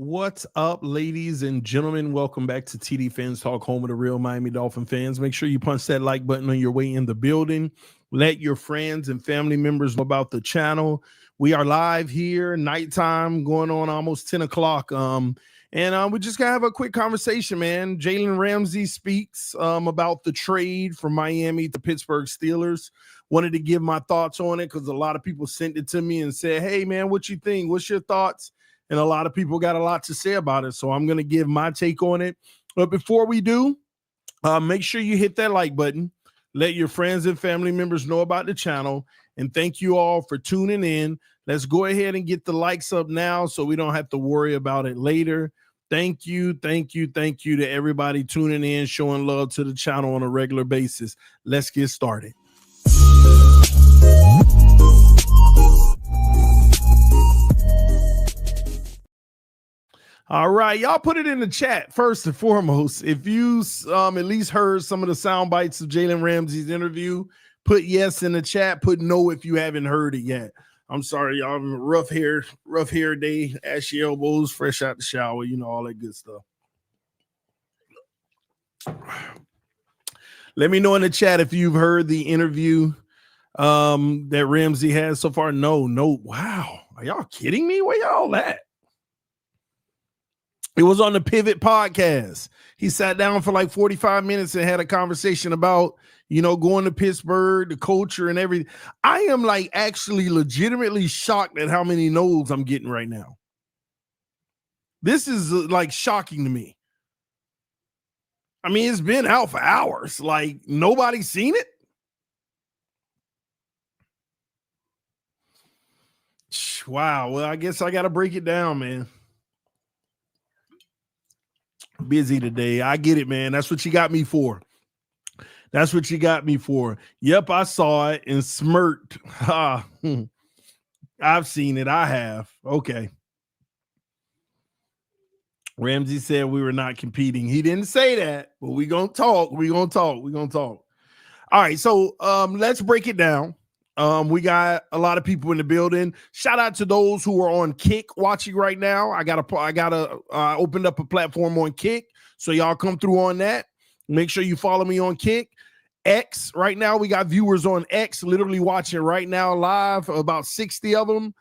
What's up, ladies and gentlemen? Welcome back to tdphinstalk, home of the real Miami Dolphin fans. Make sure you punch that like button on your way in the building. Let your friends and family members know about the channel. We are live here, nighttime, going on almost 10 o'clock. And we just gonna have a quick conversation, man. Jaylen Ramsey speaks about the trade from Miami to Pittsburgh Steelers. Wanted to give my thoughts on it because a lot of people sent it to me and said, hey, man, what you think? What's your thoughts? And a lot of people got a lot to say about it. So I'm going to give my take on it. But before we do, make sure you hit that like button. Let your friends and family members know about the channel. And thank you all for tuning in. Let's go ahead and get the likes up now so we don't have to worry about it later. Thank you to everybody tuning in, showing love to the channel on a regular basis. Let's get started. All right, y'all put it in the chat first and foremost. If you at least heard some of the sound bites of Jaylen Ramsey's interview, put yes in the chat. Put no if you haven't heard it yet. I'm sorry, y'all. Rough hair day, ashy elbows, fresh out the shower, you know, all that good stuff. Let me know in the chat if you've heard the interview that Ramsey has so far. No. Wow, are y'all kidding me? Where y'all at? It was on the Pivot podcast. He sat down for like 45 minutes and had a conversation about, you know, going to Pittsburgh, the culture and everything. I am like actually legitimately shocked at how many no's I'm getting right now. This is like shocking to me. I mean, it's been out for hours. Like nobody's seen it. Wow. Well, I guess I got to break it down, man. Busy today. I get it, man. That's what you got me for. That's what you got me for. Yep, I saw it and smirked. I've seen it. I have. Okay. Ramsey said we were not competing. He didn't say that, but we're going to talk. We're going to talk. All right, so let's break it down. We got a lot of people in the building. Shout out to those who are on Kick watching right now. I opened up a platform on Kick, so y'all come through on that. Make sure you follow me on Kick. X, right now we got viewers on X literally watching right now live, about 60 of them.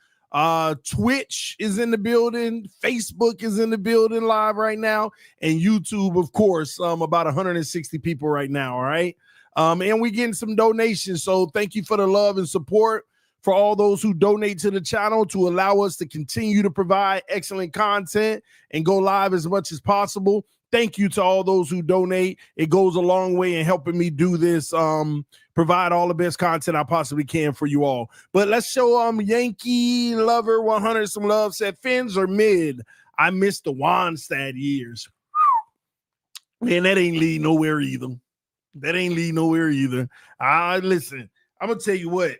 Twitch is in the building. Facebook is in the building live right now. And YouTube, of course, about 160 people right now, all right? And we getting some donations. So thank you for the love and support for all those who donate to the channel to allow us to continue to provide excellent content and go live as much as possible. Thank you to all those who donate. It goes a long way in helping me do this, provide all the best content I possibly can for you all. But let's show Yankee Lover 100 some love. Said Fins are mid. I missed the Wannstedt years. Man, that ain't lead nowhere either. Listen, I'm going to tell you what.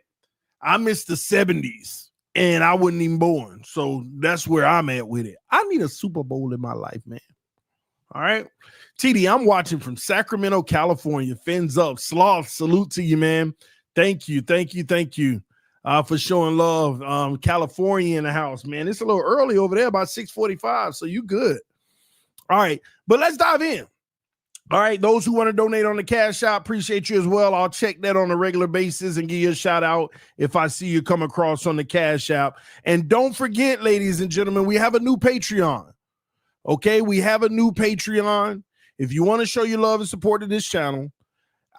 I missed the 70s, and I wasn't even born. So that's where I'm at with it. I need a Super Bowl in my life, man. All right. TD, I'm watching from Sacramento, California. Fins up. Sloth, salute to you, man. Thank you for showing love. California in the house, man. It's a little early over there, about 6:45, so you good. All right, but let's dive in. All right, those who want to donate on the Cash App, appreciate you as well. I'll check that on a regular basis and give you a shout out if I see you come across on the Cash App. And don't forget, ladies and gentlemen, we have a new Patreon. Okay, we have a new Patreon. If you want to show your love and support to this channel,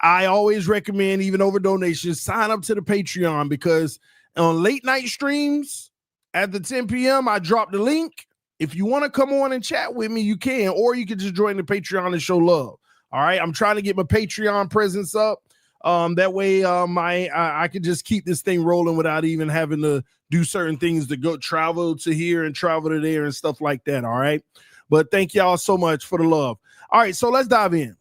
I always recommend, even over donations, sign up to the Patreon, because on late night streams at the 10 p.m., I drop the link. If you want to come on and chat with me, you can, or you can just join the Patreon and show love. All right, I'm trying to get my Patreon presence up. That way, I can just keep this thing rolling without even having to do certain things to go travel to here and travel to there and stuff like that. All right, but thank y'all so much for the love. All right, so let's dive in.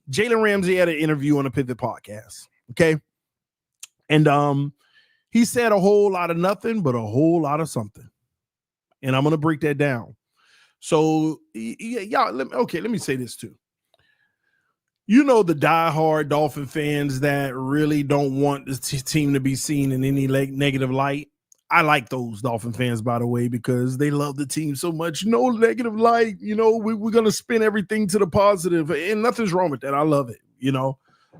Jaylen Ramsey had an interview on the Pivot podcast. Okay, and he said a whole lot of nothing, but a whole lot of something. And I'm gonna break that down. So y'all, let me say this too. You know, the diehard Dolphin fans that really don't want the team to be seen in any negative light. I like those Dolphin fans, by the way, because they love the team so much. No negative light, we're gonna spin everything to the positive, and nothing's wrong with that. I love it,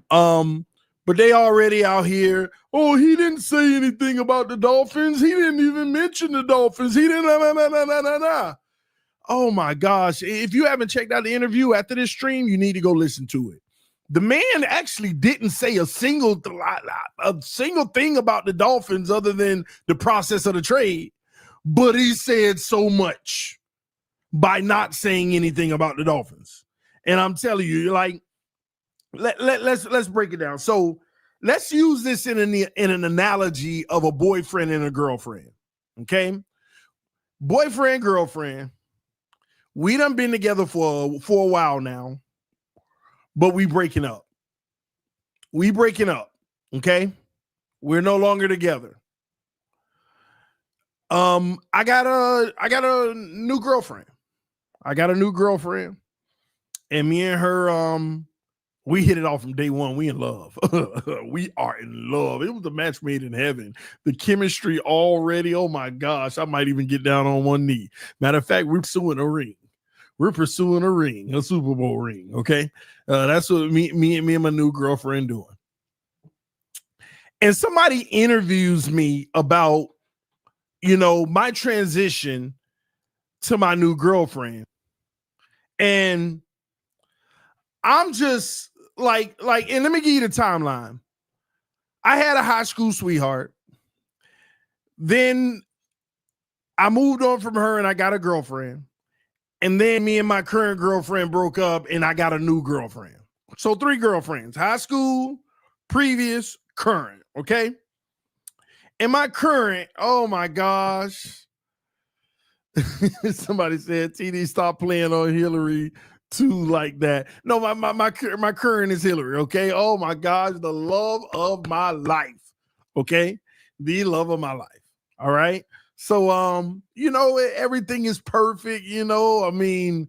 but they already out here. Oh, he didn't say anything about the Dolphins. He didn't even mention the Dolphins. He didn't. Oh my gosh! If you haven't checked out the interview after this stream, you need to go listen to it. The man actually didn't say a single thing about the Dolphins other than the process of the trade, but he said so much by not saying anything about the Dolphins. And I'm telling you, like, let's break it down. So let's use this in an analogy of a boyfriend and a girlfriend. Okay, boyfriend, girlfriend. We done been together for a while now. But we breaking up. Okay? We're no longer together. I got a new girlfriend. And me and her, we hit it off from day one. We in love. We are in love. It was a match made in heaven. The chemistry already, oh my gosh, I might even get down on one knee. Matter of fact, we're pursuing a ring. A Super Bowl ring, okay? That's what me and my new girlfriend doing. And somebody interviews me about, my transition to my new girlfriend. And I'm just like, and let me give you the timeline. I had a high school sweetheart. Then I moved on from her and I got a girlfriend. And then me and my current girlfriend broke up and I got a new girlfriend. So 3 girlfriends, high school, previous, current, okay? And my current, oh my gosh. Somebody said, TD, stop playing on Hillary too like that. No, my current is Hillary, okay? Oh my gosh, the love of my life, okay? The love of my life, all right? So, everything is perfect, I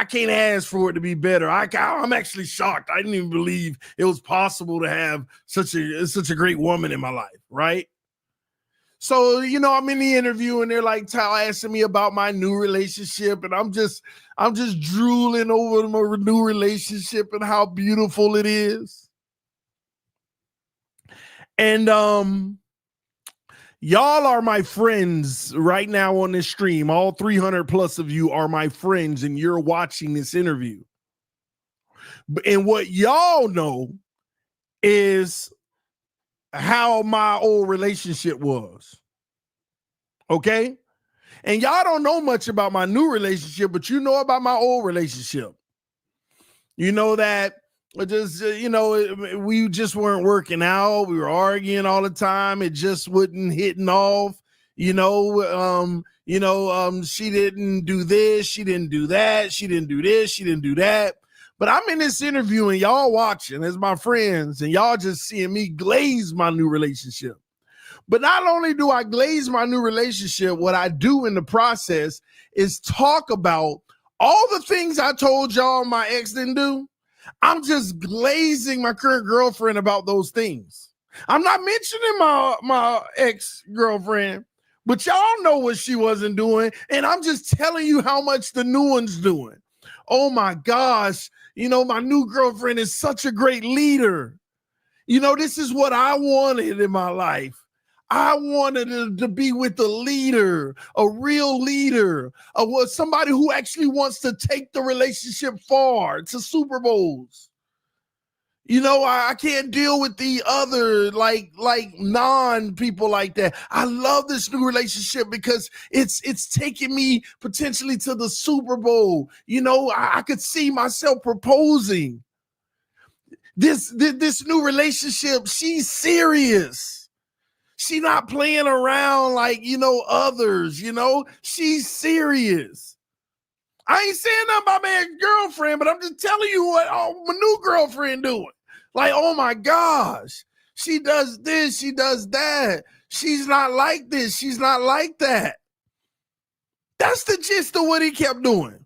can't ask for it to be better. I'm actually shocked. I didn't even believe it was possible to have such a great woman in my life, right? So, I'm in the interview and they're like asking me about my new relationship, and I'm just drooling over my new relationship and how beautiful it is. And y'all are my friends right now on this stream. All 300 plus of you are my friends, and you're watching this interview. And what y'all know is how my old relationship was. Okay? And y'all don't know much about my new relationship, but you know about my old relationship. You know that we just weren't working out. We were arguing all the time. It just wasn't hitting off. She didn't do this. She didn't do that. She didn't do this. She didn't do that. But I'm in this interview and y'all watching as my friends, and y'all just seeing me glaze my new relationship. But not only do I glaze my new relationship, what I do in the process is talk about all the things I told y'all my ex didn't do. I'm just glazing my current girlfriend about those things. I'm not mentioning my ex-girlfriend, but y'all know what she wasn't doing, and I'm just telling you how much the new one's doing. Oh my gosh, my new girlfriend is such a great leader. This is what I wanted in my life. I wanted to be with a leader, a real leader, somebody who actually wants to take the relationship far to Super Bowls. I can't deal with the other like non-people like that. I love this new relationship because it's taking me potentially to the Super Bowl. I could see myself proposing. This new relationship, she's serious. She's not playing around like, others, she's serious. I ain't saying nothing about my ex-girlfriend, but I'm just telling you what my new girlfriend doing. Like, oh my gosh, she does this, she does that. She's not like this, she's not like that. That's the gist of what he kept doing.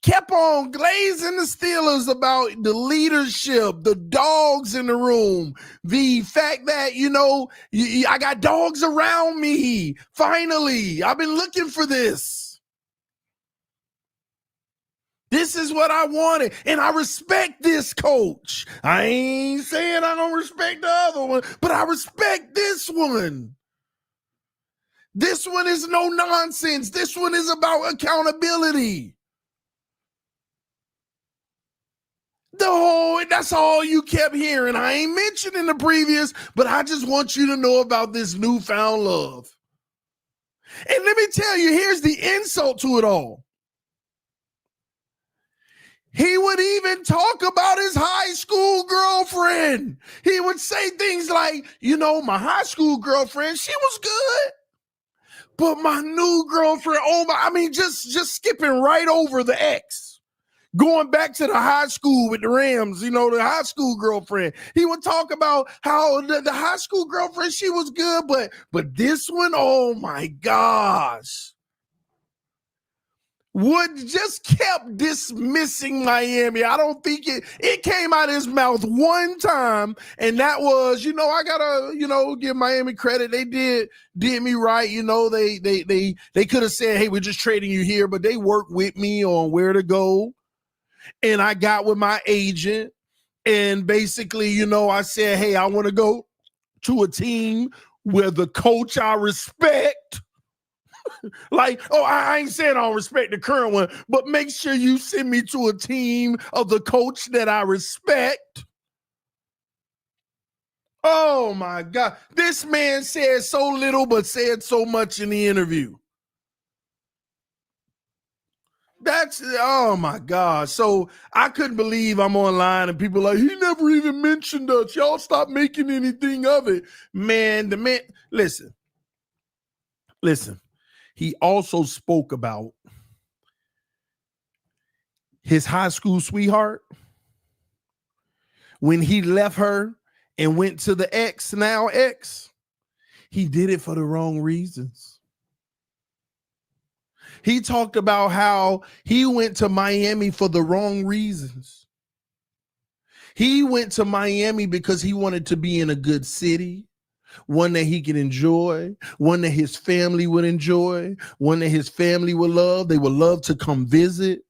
kept on glazing the Steelers about the leadership, the dogs in the room, the fact that, I got dogs around me. Finally, I've been looking for this. This is what I wanted, and I respect this coach. I ain't saying I don't respect the other one, but I respect this one. This one is no nonsense. This one is about accountability. That's all you kept hearing. I ain't mentioning the previous, but I just want you to know about this newfound love. And let me tell you, here's the insult to it all. He would even talk about his high school girlfriend. He would say things like, my high school girlfriend, she was good. But my new girlfriend, just skipping right over the ex. Going back to the high school with the Rams, the high school girlfriend. He would talk about how the high school girlfriend, she was good, but this one, oh my gosh. Wood just kept dismissing Miami. I don't think it came out of his mouth one time, and that was, I gotta, give Miami credit. They did me right. They could have said, hey, we're just trading you here, but they worked with me on where to go. And I got with my agent, and basically, I said, hey, I want to go to a team where the coach I respect. I ain't saying I don't respect the current one, but make sure you send me to a team of the coach that I respect. Oh, my God. This man said so little but said so much in the interview. Oh my God. So I couldn't believe I'm online and people are like, he never even mentioned us. Y'all stop making anything of it. Man, listen. He also spoke about his high school sweetheart when he left her and went to the now ex. He did it for the wrong reasons. He talked about how he went to Miami for the wrong reasons. He went to Miami because he wanted to be in a good city, one that he could enjoy, one that his family would enjoy, one that his family would love. They would love to come visit.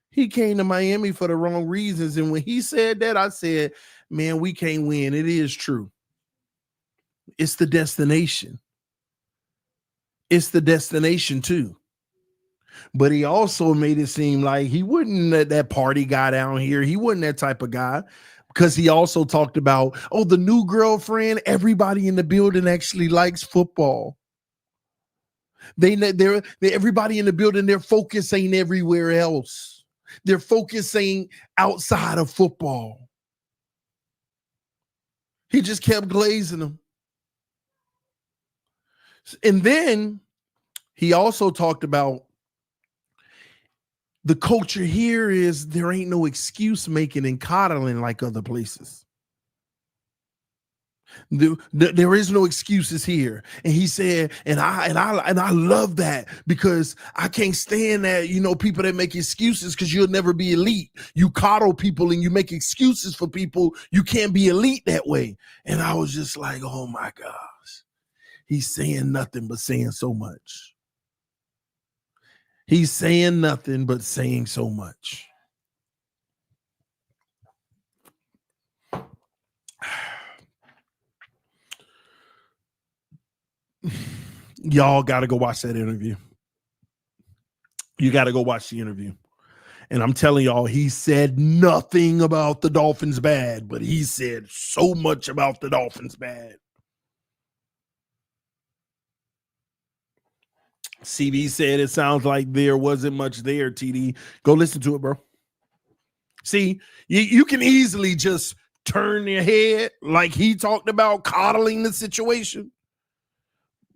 He came to Miami for the wrong reasons. And when he said that, I said, man, we can't win. It is true. It's the destination. It's the destination too. But he also made it seem like he wouldn't let that party guy down here. He wasn't that type of guy, because he also talked about, the new girlfriend, everybody in the building actually likes football. Everybody in the building, their focus ain't everywhere else. Their focus ain't outside of football. He just kept glazing them. And then he also talked about the culture here is there ain't no excuse making and coddling like other places. There is no excuses here. And he said, and I love that, because I can't stand that, people that make excuses, because you'll never be elite. You coddle people and you make excuses for people. You can't be elite that way. And I was just like, oh my gosh. He's saying nothing but saying so much. He's saying nothing but saying so much. Y'all got to go watch that interview. You got to go watch the interview. And I'm telling y'all, he said nothing about the Dolphins bad, but he said so much about the Dolphins bad. CB said it sounds like there wasn't much there, TD. Go listen to it, bro. See, you can easily just turn your head like he talked about coddling the situation.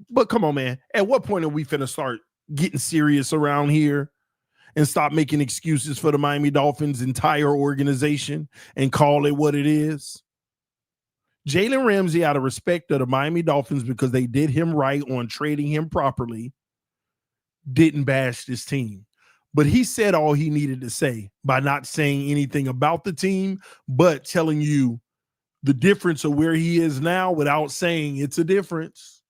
But come on, man. At what point are we finna start getting serious around here and stop making excuses for the Miami Dolphins' entire organization and call it what it is? Jaylen Ramsey, out of respect of the Miami Dolphins, because they did him right on trading him properly, didn't bash this team. But he said all he needed to say by not saying anything about the team, but telling you the difference of where he is now without saying it's a difference.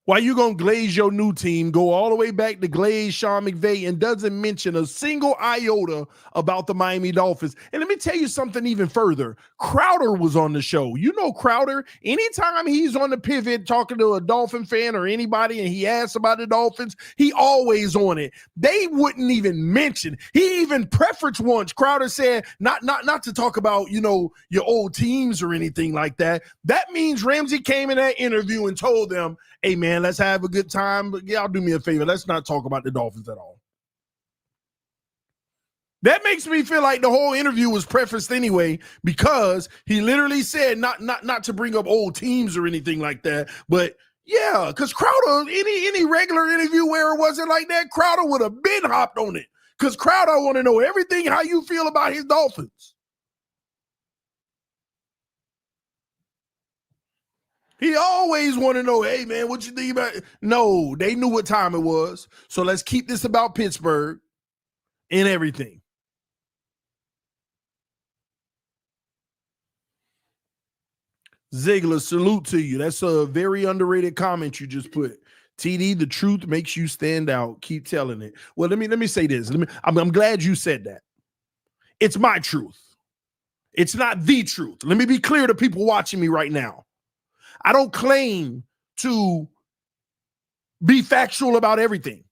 Why you gonna glaze your new team, go all the way back to glaze Sean McVay, and doesn't mention a single iota about the Miami Dolphins? And let me tell you something even further. Crowder was on the show. You know Crowder, anytime he's on the pivot talking to a Dolphin fan or anybody and he asks about the Dolphins, he always on it. They wouldn't even mention. He even preferenced once. Crowder said not to talk about, you know, your old teams or anything like that. That means Ramsey came in that interview and told them, hey, man, let's have a good time, but y'all do me a favor. Let's not talk about the Dolphins at all. That makes me feel like the whole interview was prefaced anyway, because he literally said not to bring up old teams or anything like that. But yeah, because Crowder, any regular interview where it wasn't like that, Crowder would have been hopped on it. Because Crowder want to know everything, how you feel about his Dolphins. He always want to know, hey, man, what you think about it? No, they knew what time it was. So let's keep this about Pittsburgh and everything. Ziegler, salute to you. That's a very underrated comment you just put. TD, the truth makes you stand out. Keep telling it. Well, let me say this. I'm glad you said that. It's my truth. It's not the truth. Let me be clear to people watching me right now. I don't claim to be factual about everything.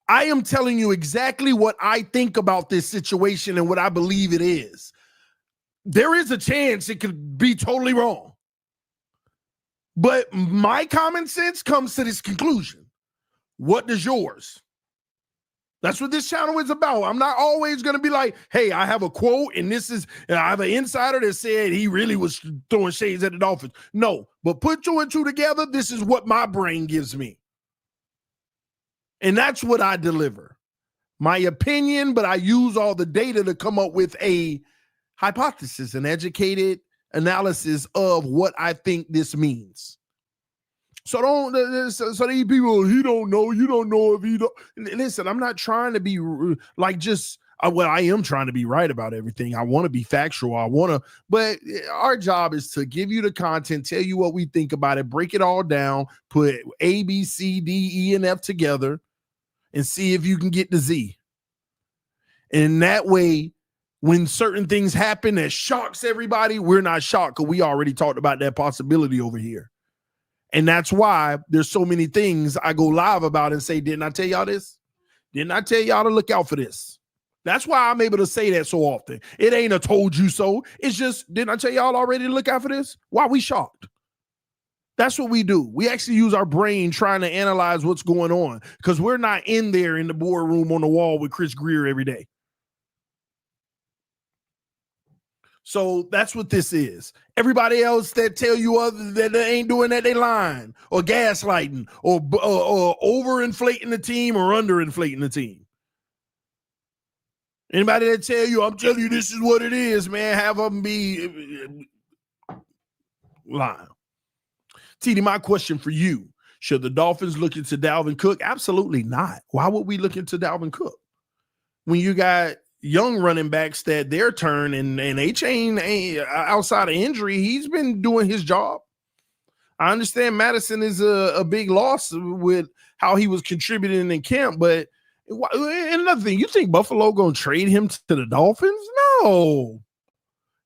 I am telling you exactly what I think about this situation and what I believe it is. There is a chance it could be totally wrong. But my common sense comes to this conclusion. What does yours? That's what this channel is about. I'm not always going to be like, hey, I have a quote and I have an insider that said he really was throwing shades at the Dolphins. No, but put two and two together. This is what my brain gives me. And that's what I deliver. My opinion, but I use all the data to come up with a hypothesis, an educated analysis of what I think this means. So these people, he don't know, you don't know if he don't. Listen, I'm not trying to be like I am trying to be right about everything. I want to be factual. But our job is to give you the content, tell you what we think about it, break it all down, put A, B, C, D, E, and F together, and see if you can get the Z. And that way, when certain things happen that shocks everybody, we're not shocked because we already talked about that possibility over here. And that's why there's so many things I go live about and say, didn't I tell y'all this? Didn't I tell y'all to look out for this? That's why I'm able to say that so often. It ain't a told you so. It's just, didn't I tell y'all already to look out for this? Why we shocked? That's what we do. We actually use our brain trying to analyze what's going on because we're not in there in the boardroom on the wall with Chris Greer every day. So that's what this is. Everybody else that tell you other that they ain't doing that, they lying or gaslighting or overinflating the team or underinflating the team. Anybody that tell you, I'm telling you this is what it is, man, have them be lying. TD, my question for you, should the Dolphins look into Dalvin Cook? Absolutely not. Why would we look into Dalvin Cook? When you got young running backs that their turn and A-Chain outside of injury, he's been doing his job. I understand Madison is a big loss with how he was contributing in camp, but another thing, you think Buffalo gonna trade him to the Dolphins? No,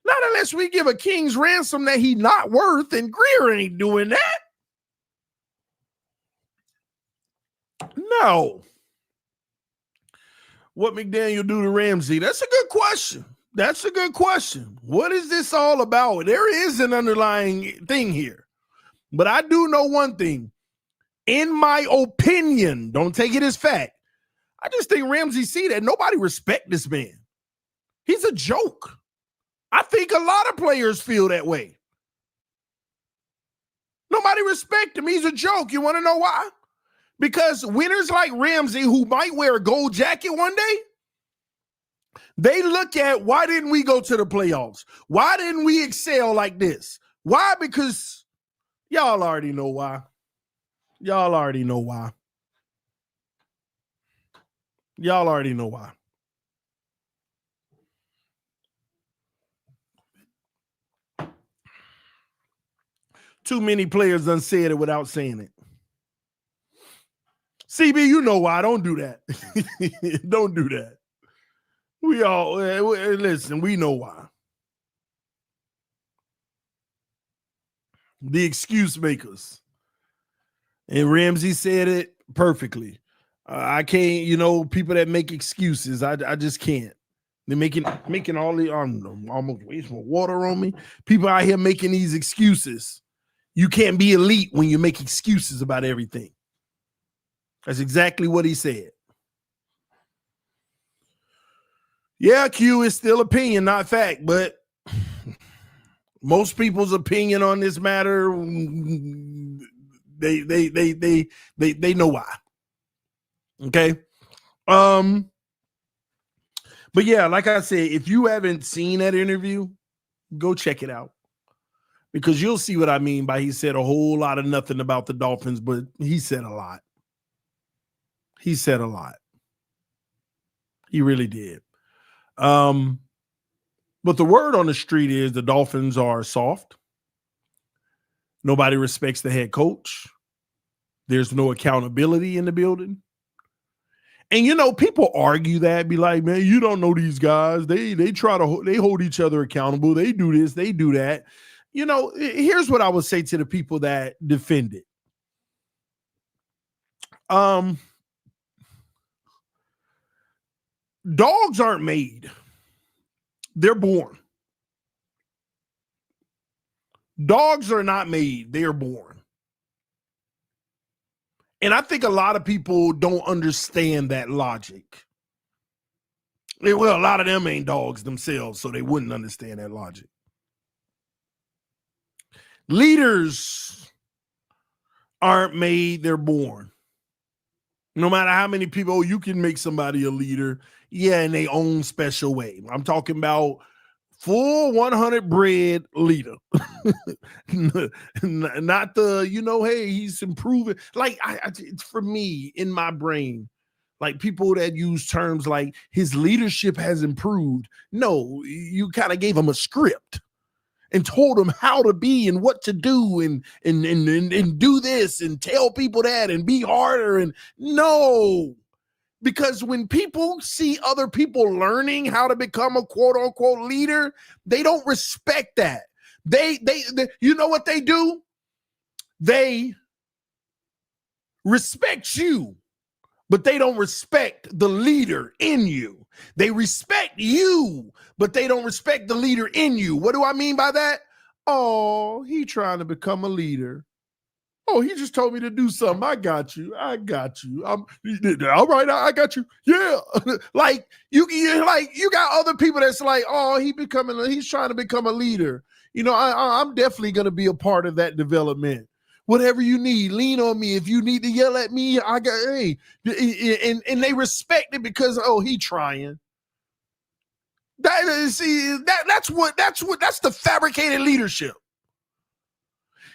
not unless we give a king's ransom that he's not worth, and Greer ain't doing that. No. What McDaniel do to Ramsey? That's a good question. That's a good question. What is this all about? There is an underlying thing here. But I do know one thing. In my opinion, don't take it as fact, I just think Ramsey see that nobody respect this man. He's a joke. I think a lot of players feel that way. Nobody respect him. He's a joke. You want to know why? Because winners like Ramsey, who might wear a gold jacket one day, they look at, why didn't we go to the playoffs? Why didn't we excel like this? Why? Because y'all already know why. Y'all already know why. Y'all already know why. Too many players done said it without saying it. CB, you know why. Don't do that. Don't do that. We all, listen, we know why. The excuse makers. And Ramsey said it perfectly. I can't, people that make excuses, I just can't. They're making all the, almost wasting water on me. People out here making these excuses. You can't be elite when you make excuses about everything. That's exactly what he said. Yeah, Q is still opinion, not fact, but most people's opinion on this matter, they know why. Okay. But yeah, like I said, if you haven't seen that interview, go check it out. Because you'll see what I mean by he said a whole lot of nothing about the Dolphins, but he said a lot. He said a lot. He really did. But the word on the street is the Dolphins are soft. Nobody respects the head coach. There's no accountability in the building. And, people argue that, be like, man, you don't know these guys. They hold each other accountable. They do this, they do that. Here's what I would say to the people that defend it. Dogs aren't made. They're born. Dogs are not made. They're born. And I think a lot of people don't understand that logic. Well, a lot of them ain't dogs themselves, so they wouldn't understand that logic. Leaders aren't made, they're born. No matter how many people, you can make somebody a leader, in their own special way. I'm talking about full 100 bred leader. Not the, hey, he's improving. Like, for me, in my brain, like people that use terms like his leadership has improved. No, you kind of gave him a script and told him how to be and what to do and do this and tell people that and be harder. And no, because when people see other people learning how to become a quote unquote leader, they don't respect that. They you know what they do? They respect you, but they don't respect the leader in you. They respect you, but they don't respect the leader in you. What do I mean by that? Oh, he trying to become a leader. Oh, he just told me to do something. I got you. All right, I got you. Yeah. Like you got other people that's like, oh, he's trying to become a leader. I'm definitely going to be a part of that development. Whatever you need, lean on me. If you need to yell at me, and they respect it because, oh, he trying. That's the fabricated leadership.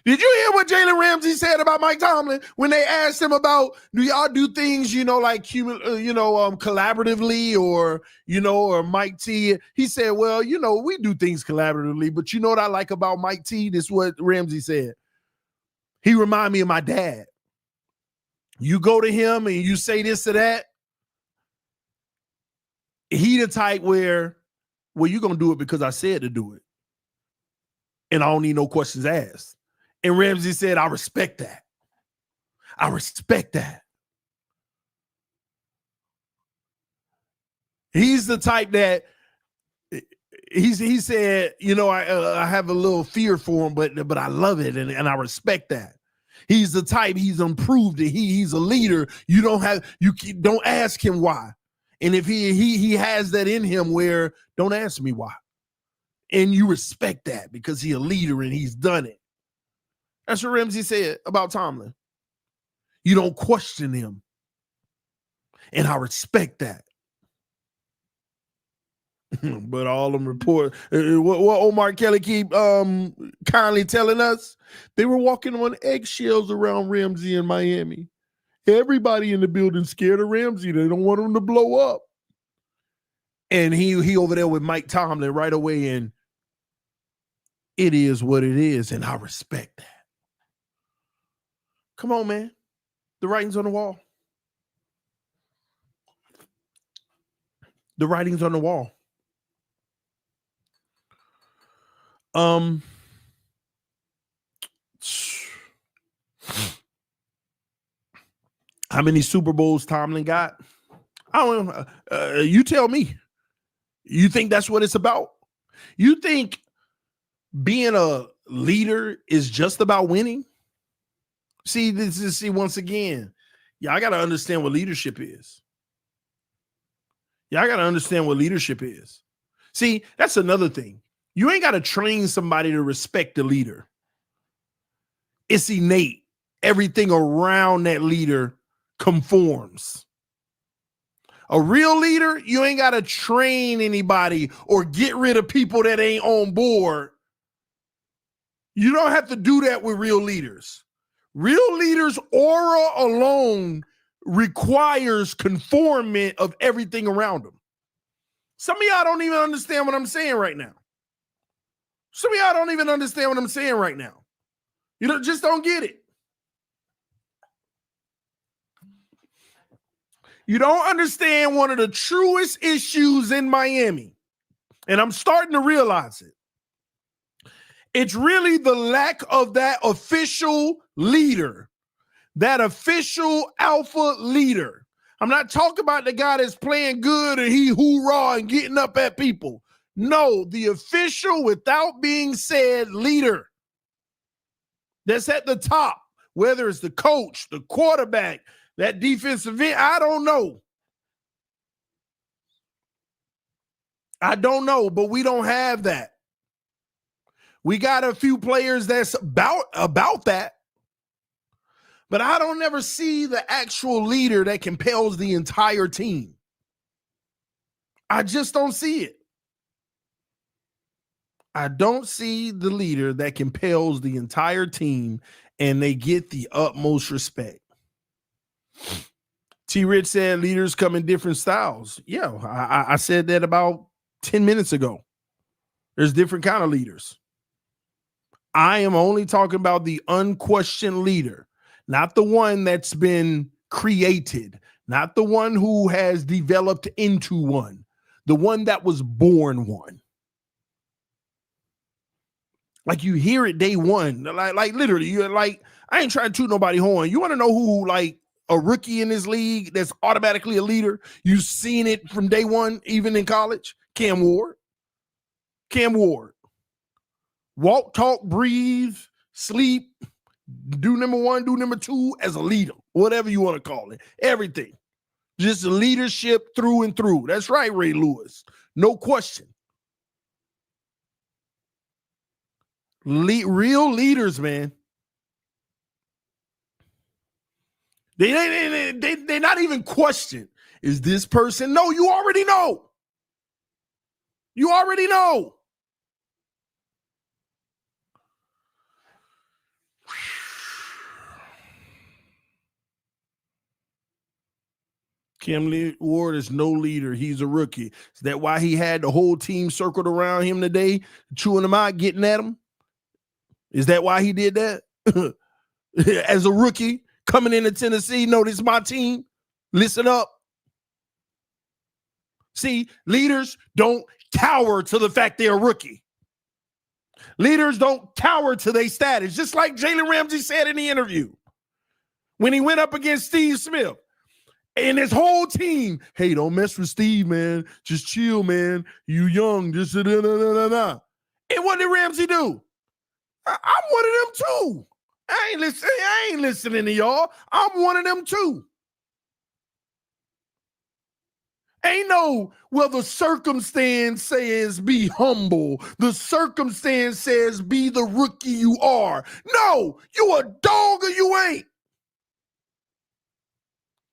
Did you hear what Jaylen Ramsey said about Mike Tomlin when they asked him about, do y'all do things, collaboratively or Mike T? He said, well, we do things collaboratively, but you know what I like about Mike T? This is what Ramsey said. He remind me of my dad. You go to him and you say this or that. He the type where, well, you're going to do it because I said to do it. And I don't need no questions asked. And Ramsey said, I respect that. I respect that. He's the type that he said, I have a little fear for him, but I love it and I respect that. He's the type, he's improved it. He's a leader. You don't ask him why. And if he has that in him where don't ask me why. And you respect that because he's a leader and he's done it. That's what Ramsey said about Tomlin. You don't question him. And I respect that. But all them report, what Omar Kelly keep kindly telling us, they were walking on eggshells around Ramsey in Miami. Everybody in the building scared of Ramsey. They don't want him to blow up. And he over there with Mike Tomlin right away, and it is what it is, and I respect that. Come on, man. The writing's on the wall. The writing's on the wall. How many Super Bowls Tomlin got? I don't know. You tell me. You think that's what it's about? You think being a leader is just about winning? See, once again, I got to understand what leadership is. I got to understand what leadership is. See, that's another thing. You ain't got to train somebody to respect the leader. It's innate. Everything around that leader conforms. A real leader, you ain't got to train anybody or get rid of people that ain't on board. You don't have to do that with real leaders. Real leaders' aura alone requires conformment of everything around them. Some of y'all don't even understand what I'm saying right now. Some of y'all don't even understand what I'm saying right now. You just don't get it. You don't understand one of the truest issues in Miami, and I'm starting to realize it. It's really the lack of that official leader, that official alpha leader. I'm not talking about the guy that's playing good and he hoorah and getting up at people. No, the official, without being said, leader that's at the top, whether it's the coach, the quarterback, that defensive end, I don't know. I don't know, but we don't have that. We got a few players that's about that. But I don't ever see the actual leader that compels the entire team. I just don't see it. I don't see the leader that compels the entire team and they get the utmost respect. T. Rich said leaders come in different styles. Yeah, I said that about 10 minutes ago. There's different kind of leaders. I am only talking about the unquestioned leader, not the one that's been created, not the one who has developed into one, the one that was born one. Like you hear it day one, like literally, you're like, I ain't trying to toot nobody horn. You want to know who like a rookie in this league that's automatically a leader? You've seen it from day one, even in college. Cam Ward. Walk, talk, breathe, sleep, do number one, do number two as a leader, whatever you want to call it. Everything. Just leadership through and through. That's right, Ray Lewis. No question. Real leaders, man. They're not even questioned. Is this person? No, you already know. You already know. Cam Ward is no leader. He's a rookie. Is that why he had the whole team circled around him today, chewing him out, getting at him? Is that why he did that? As a rookie coming into Tennessee, no, this is my team. Listen up. See, leaders don't cower to the fact they're a rookie. Leaders don't cower to their status, just like Jaylen Ramsey said in the interview when he went up against Steve Smith. And his whole team, hey, don't mess with Steve, man. Just chill, man. You young. Just da-da-da-da-da. And what did Ramsey do? I'm one of them too. I ain't listening to y'all. I'm one of them too. Ain't no, well, the circumstance says be humble. The circumstance says be the rookie you are. No, you a dog or you ain't.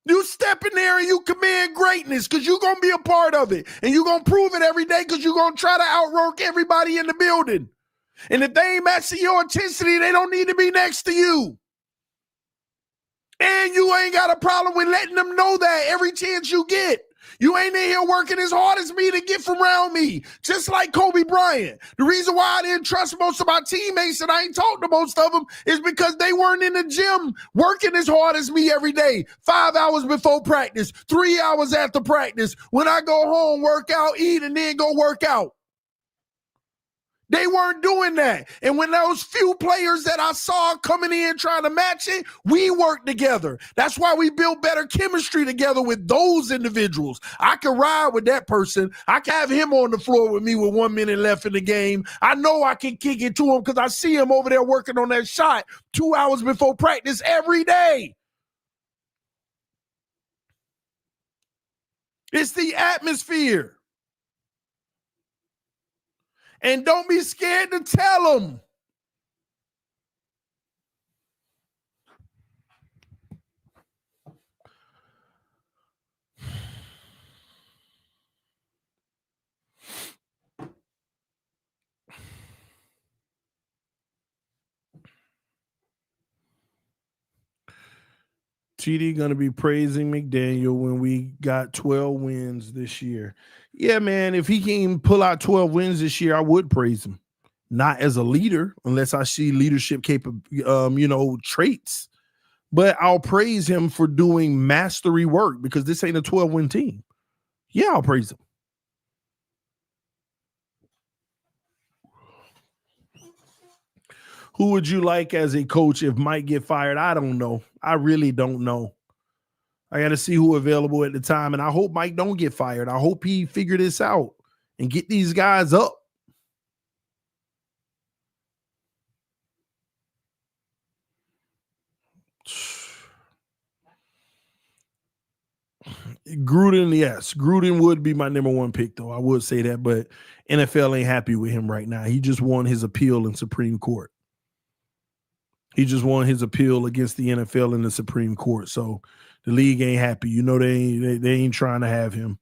You step in there and you command greatness because you're going to be a part of it. And you're going to prove it every day because you're going to try to outwork everybody in the building. And if they ain't matching your intensity, they don't need to be next to you. And you ain't got a problem with letting them know that every chance you get. You ain't in here working as hard as me to get from around me. Just like Kobe Bryant. The reason why I didn't trust most of my teammates and I ain't talked to most of them is because they weren't in the gym working as hard as me every day. 5 hours before practice, 3 hours after practice. When I go home, work out, eat, and then go work out. They weren't doing that. And when those few players that I saw coming in trying to match it, we worked together. That's why we built better chemistry together with those individuals. I can ride with that person. I can have him on the floor with me with 1 minute left in the game. I know I can kick it to him because I see him over there working on that shot 2 hours before practice every day. It's the atmosphere. And don't be scared to tell them. TD going to be praising McDaniel when we got 12 wins this year. Yeah, man, if he can pull out 12 wins this year, I would praise him. Not as a leader, unless I see leadership traits. But I'll praise him for doing mastery work because this ain't a 12-win team. Yeah, I'll praise him. Who would you like as a coach if Mike get fired? I don't know. I really don't know. I got to see who available at the time, and I hope Mike don't get fired. I hope he figure this out and get these guys up. Gruden, yes. Gruden would be my number one pick, though. I would say that, but NFL ain't happy with him right now. He just won his appeal in Supreme Court. He just won his appeal against the NFL in the Supreme Court. So the league ain't happy. You know, they ain't trying to have him.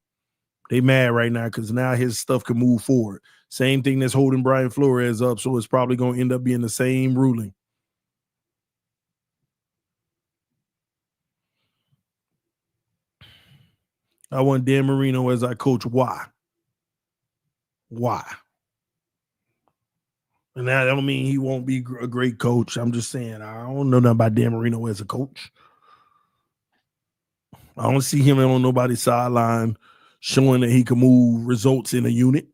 They mad right now because now his stuff can move forward. Same thing that's holding Brian Flores up, so it's probably going to end up being the same ruling. I want Dan Marino as our coach. Why? And that don't mean he won't be a great coach. I'm just saying I don't know nothing about Dan Marino as a coach. I don't see him on nobody's sideline showing that he can move results in a unit.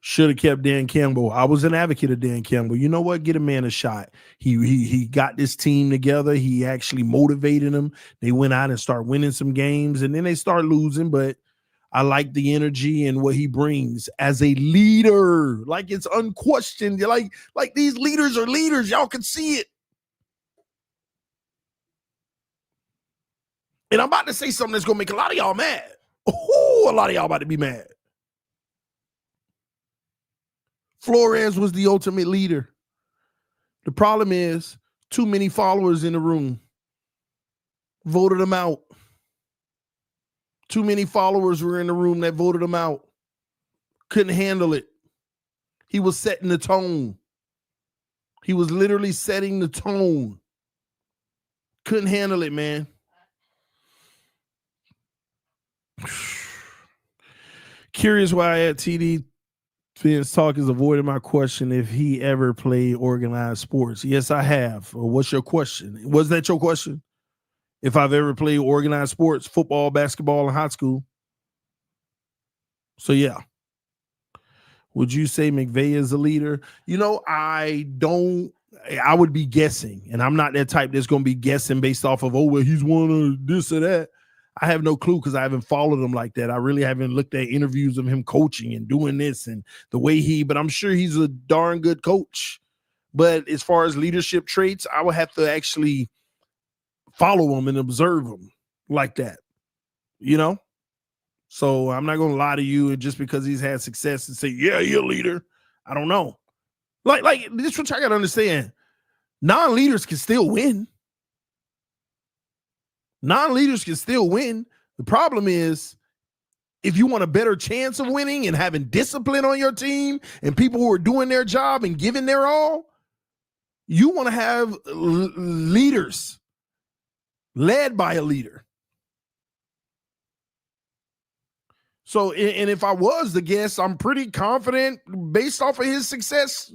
Should have kept Dan Campbell. I was an advocate of Dan Campbell. You know what? Get a man a shot. He got this team together. He actually motivated them. They went out and started winning some games, and then they start losing, but I like the energy and what he brings as a leader. Like it's unquestioned. Like these leaders are leaders. Y'all can see it. And I'm about to say something that's going to make a lot of y'all mad. Oh, a lot of y'all about to be mad. Flores was the ultimate leader. The problem is too many followers in the room voted him out. Too many followers were in the room that voted him out. Couldn't handle it. He was setting the tone. He was literally setting the tone. Couldn't handle it, man. Curious why at tdphinstalk is avoiding my question if he ever played organized sports. Yes, I have. What's your question? Was that your question? If I've ever played organized sports, football, basketball in high school. So, yeah. Would you say McVay is a leader? You know, I would be guessing, and I'm not that type that's going to be guessing based off of, oh, well, he's one of this or that. I have no clue because I haven't followed him like that. I really haven't looked at interviews of him coaching and doing this and the way but I'm sure he's a darn good coach. But as far as leadership traits, I would have to actually follow him and observe him like that, you know? So I'm not going to lie to you and just because he's had success and say, yeah, you're a leader. I don't know. Like this is what I got to understand. Non-leaders can still win. Non-leaders can still win. The problem is if you want a better chance of winning and having discipline on your team and people who are doing their job and giving their all, You want to have leaders led by a leader. So, and if I was the guest, I'm pretty confident based off of his success,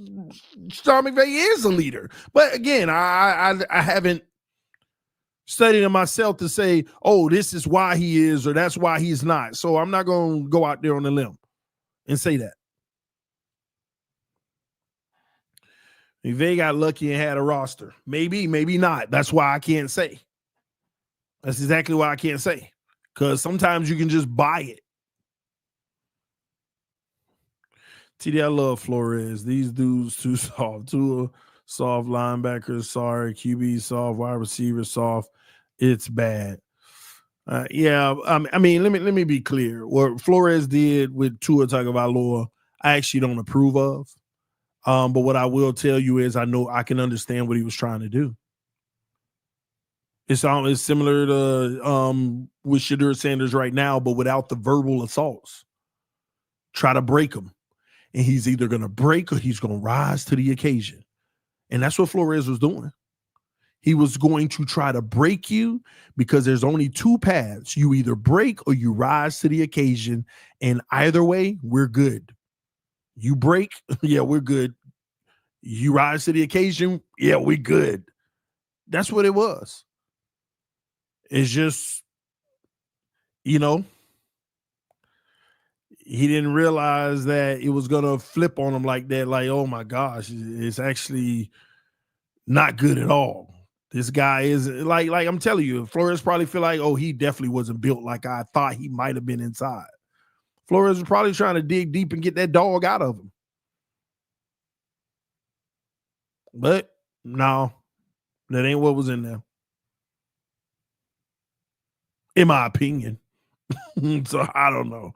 Sean McVay is a leader. But again, I haven't studied him myself to say, oh, this is why he is or that's why he's not. So I'm not going to go out there on a limb and say that. McVay got lucky and had a roster. Maybe, maybe not. That's why I can't say. That's exactly why I can't say. Because sometimes you can just buy it. TD, I love Flores. These dudes too soft. Tua soft, linebackers sorry, QB soft, wide receiver soft. It's bad. Yeah, I mean, let me be clear. What Flores did with Tua Tagovailoa, I actually don't approve of. But what I will tell you is I know I can understand what he was trying to do. It's similar to with Shadur Sanders right now, but without the verbal assaults. Try to break him. And he's either going to break or he's going to rise to the occasion. And that's what Flores was doing. He was going to try to break you because there's only two paths. You either break or you rise to the occasion. And either way, we're good. You break, yeah, we're good. You rise to the occasion, yeah, we're good. That's what it was. It's just, you know, he didn't realize that it was going to flip on him like that. Like, oh my gosh, it's actually not good at all. This guy is like I'm telling you, Flores probably feel like, oh, he definitely wasn't built like I thought he might have been inside. Flores was probably trying to dig deep and get that dog out of him. But no, that ain't what was in there. In my opinion. So I don't know.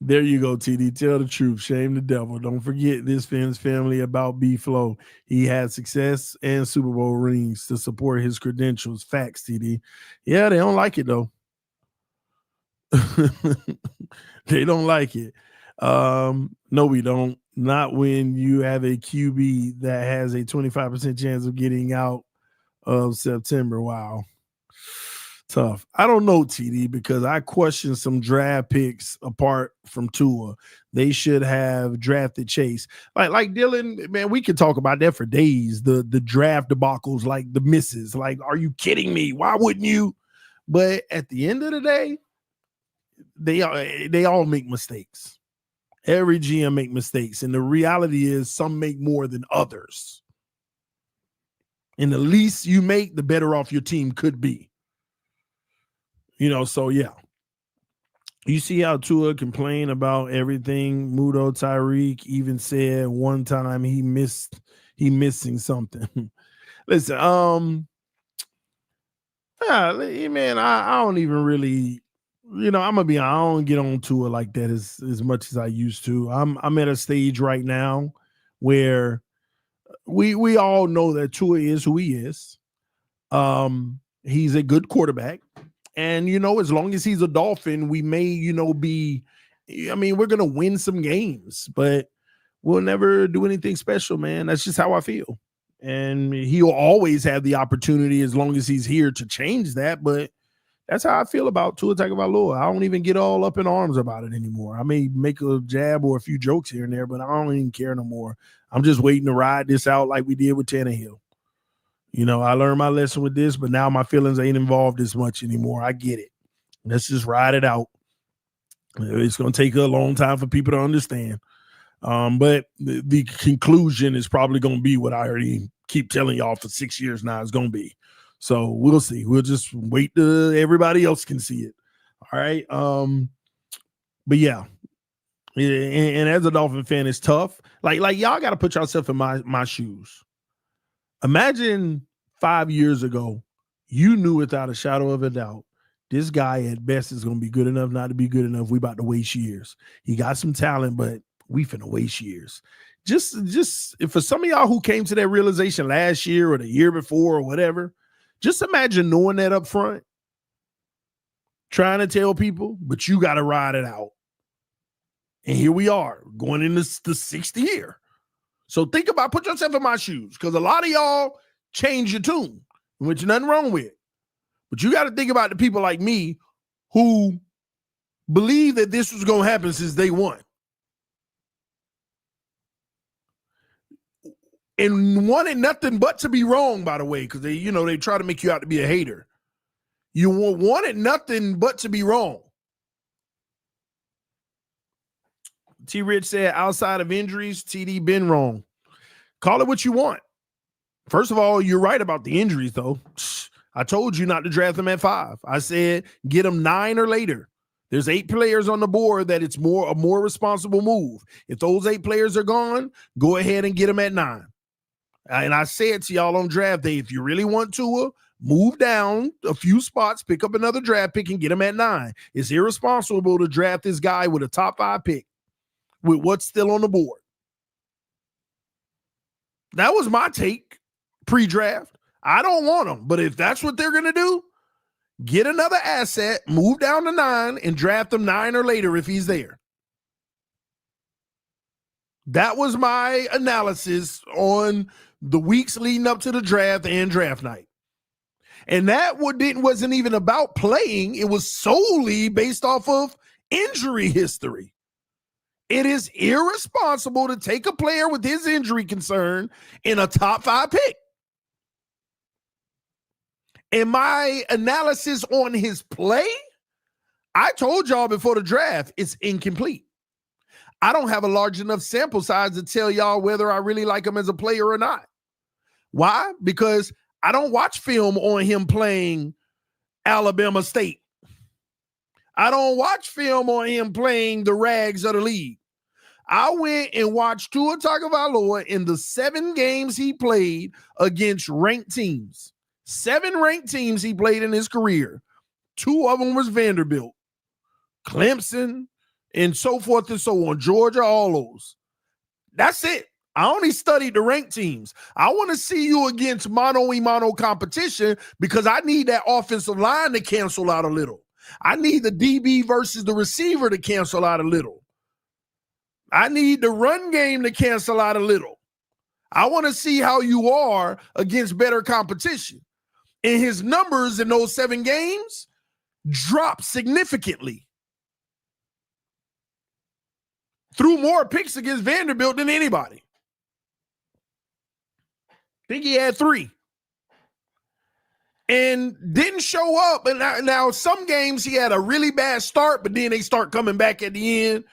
There you go, TD. Tell the truth. Shame the devil. Don't forget this Finn's family about B-Flow. He had success and Super Bowl rings to support his credentials. Facts, TD. Yeah, they don't like it, though. They don't like it. No, we don't. Not when you have a QB that has a 25% chance of getting out of September. Wow. Tough. I don't know, TD, because I question some draft picks apart from Tua. They should have drafted Chase. Like Dylan, man, we could talk about that for days. The draft debacles, like the misses. Like, are you kidding me? Why wouldn't you? But at the end of the day, they all make mistakes. Every GM make mistakes. And the reality is some make more than others. And the least you make, the better off your team could be. You know, so yeah. You see how Tua complained about everything. Mudo Tyreek even said one time he missing something. Listen, man, I don't even really, I'm gonna be honest, I don't get on Tua like that as much as I used to. I'm at a stage right now where we all know that Tua is who he is. He's a good quarterback. And, as long as he's a Dolphin, we may, we're going to win some games, but we'll never do anything special, man. That's just how I feel. And he'll always have the opportunity as long as he's here to change that. But that's how I feel about Tua Tagovailoa. I don't even get all up in arms about it anymore. I may make a jab or a few jokes here and there, but I don't even care no more. I'm just waiting to ride this out like we did with Tannehill. I learned my lesson with this, but now my feelings ain't involved as much anymore. I get it. Let's just ride it out. It's going to take a long time for people to understand. But the conclusion is probably going to be what I already keep telling y'all for 6 years now it's going to be. So we'll see. We'll just wait till everybody else can see it. All right. But yeah. And as a Dolphin fan, it's tough. Like y'all got to put yourself in my shoes. Imagine 5 years ago, you knew without a shadow of a doubt, this guy at best is going to be good enough not to be good enough. We about to waste years. He got some talent, but we finna waste years. Just for some of y'all who came to that realization last year or the year before or whatever, just imagine knowing that up front, trying to tell people, but you got to ride it out. And here we are going into the 6th year. So think about, put yourself in my shoes, because a lot of y'all change your tune, which nothing wrong with. But you got to think about the people like me who believe that this was going to happen since day one. And wanted nothing but to be wrong, by the way, because they try to make you out to be a hater. You wanted nothing but to be wrong. T. Rich said, outside of injuries, TD been wrong. Call it what you want. First of all, you're right about the injuries, though. I told you not to draft them at 5. I said get them 9 or later. There's 8 players on the board that it's a more responsible move. If those 8 players are gone, go ahead and get them at 9. And I said to y'all on draft day, if you really want to, move down a few spots, pick up another draft pick, and get him at 9. It's irresponsible to draft this guy with a top 5 pick with what's still on the board. That was my take pre-draft. I don't want him, but if that's what they're going to do, get another asset, move down to 9, and draft him 9 or later if he's there. That was my analysis on the weeks leading up to the draft and draft night. And that wasn't even about playing. It was solely based off of injury history. It is irresponsible to take a player with his injury concern in a top 5 pick. And my analysis on his play, I told y'all before the draft, it's incomplete. I don't have a large enough sample size to tell y'all whether I really like him as a player or not. Why? Because I don't watch film on him playing Alabama State. I don't watch film on him playing the rags of the league. I went and watched Tua Tagovailoa in the 7 games he played against ranked teams. 7 ranked teams he played in his career. 2 of them was Vanderbilt, Clemson, and so forth and so on. Georgia, all those. That's it. I only studied the ranked teams. I want to see you against mano-a-mano competition because I need that offensive line to cancel out a little. I need the DB versus the receiver to cancel out a little. I need the run game to cancel out a little. I want to see how you are against better competition. And his numbers in those 7 games dropped significantly. Threw more picks against Vanderbilt than anybody. I think he had 3. And didn't show up. And now some games he had a really bad start, but then they start coming back at the end,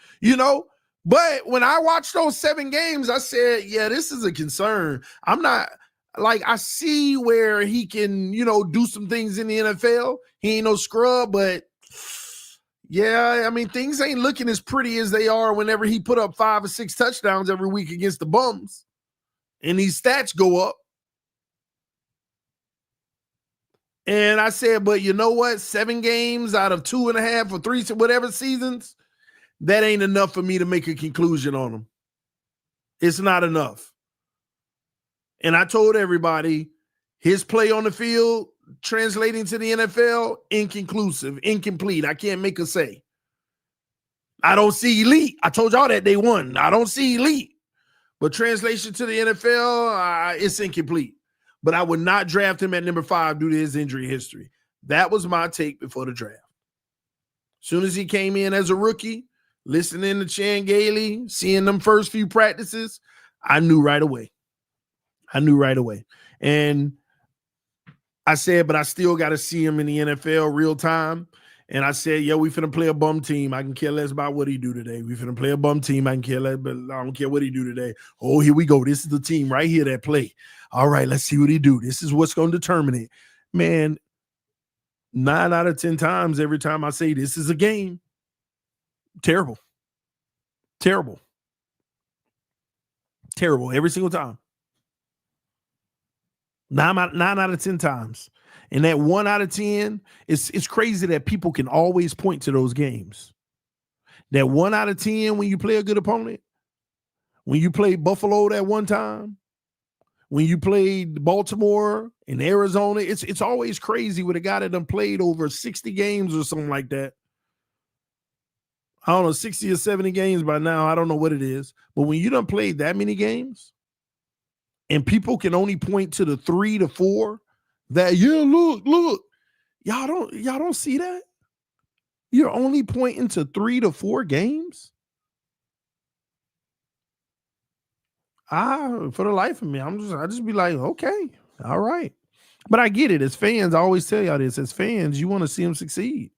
But when I watched those 7 games, I said, yeah, this is a concern. I'm not I see where he can, do some things in the NFL. He ain't no scrub, but yeah, I mean, things ain't looking as pretty as they are whenever he put up 5 or 6 touchdowns every week against the bums. And these stats go up. And I said, but you know what? 7 games out of 2.5 or 3, whatever seasons, that ain't enough for me to make a conclusion on him. It's not enough. And I told everybody his play on the field translating to the NFL, inconclusive, incomplete. I can't make a say. I don't see elite. I told y'all that day 1. I don't see elite. But translation to the NFL, it's incomplete. But I would not draft him at number 5 due to his injury history. That was my take before the draft. As soon as he came in as a rookie, listening to Chan Gailey, seeing them first few practices, I knew right away. And I said, but I still got to see him in the NFL real time. And I said, yo, we finna play a bum team. I can care less about what he do today. We finna play a bum team. I can care less, but I don't care what he do today. Oh, here we go. This is the team right here that play. All right, let's see what he do. This is what's going to determine it. Man, 9 out of 10 times, every time I say this is a game, terrible. Every single time. 9 out of 10 times. And that 1 out of 10, it's crazy that people can always point to those games. That 1 out of 10 when you play a good opponent, when you play Buffalo that one time, when you played Baltimore and Arizona, it's always crazy with a guy that done played over 60 games or something like that. I don't know, 60 or 70 games by now. I don't know what it is. But when you done played that many games, and people can only point to the 3 to 4 that, yeah, look, y'all don't see that. You're only pointing to 3 to 4 games. For the life of me, I just be like, okay, all right. But I get it. As fans, I always tell y'all this. As fans, you want to see him succeed.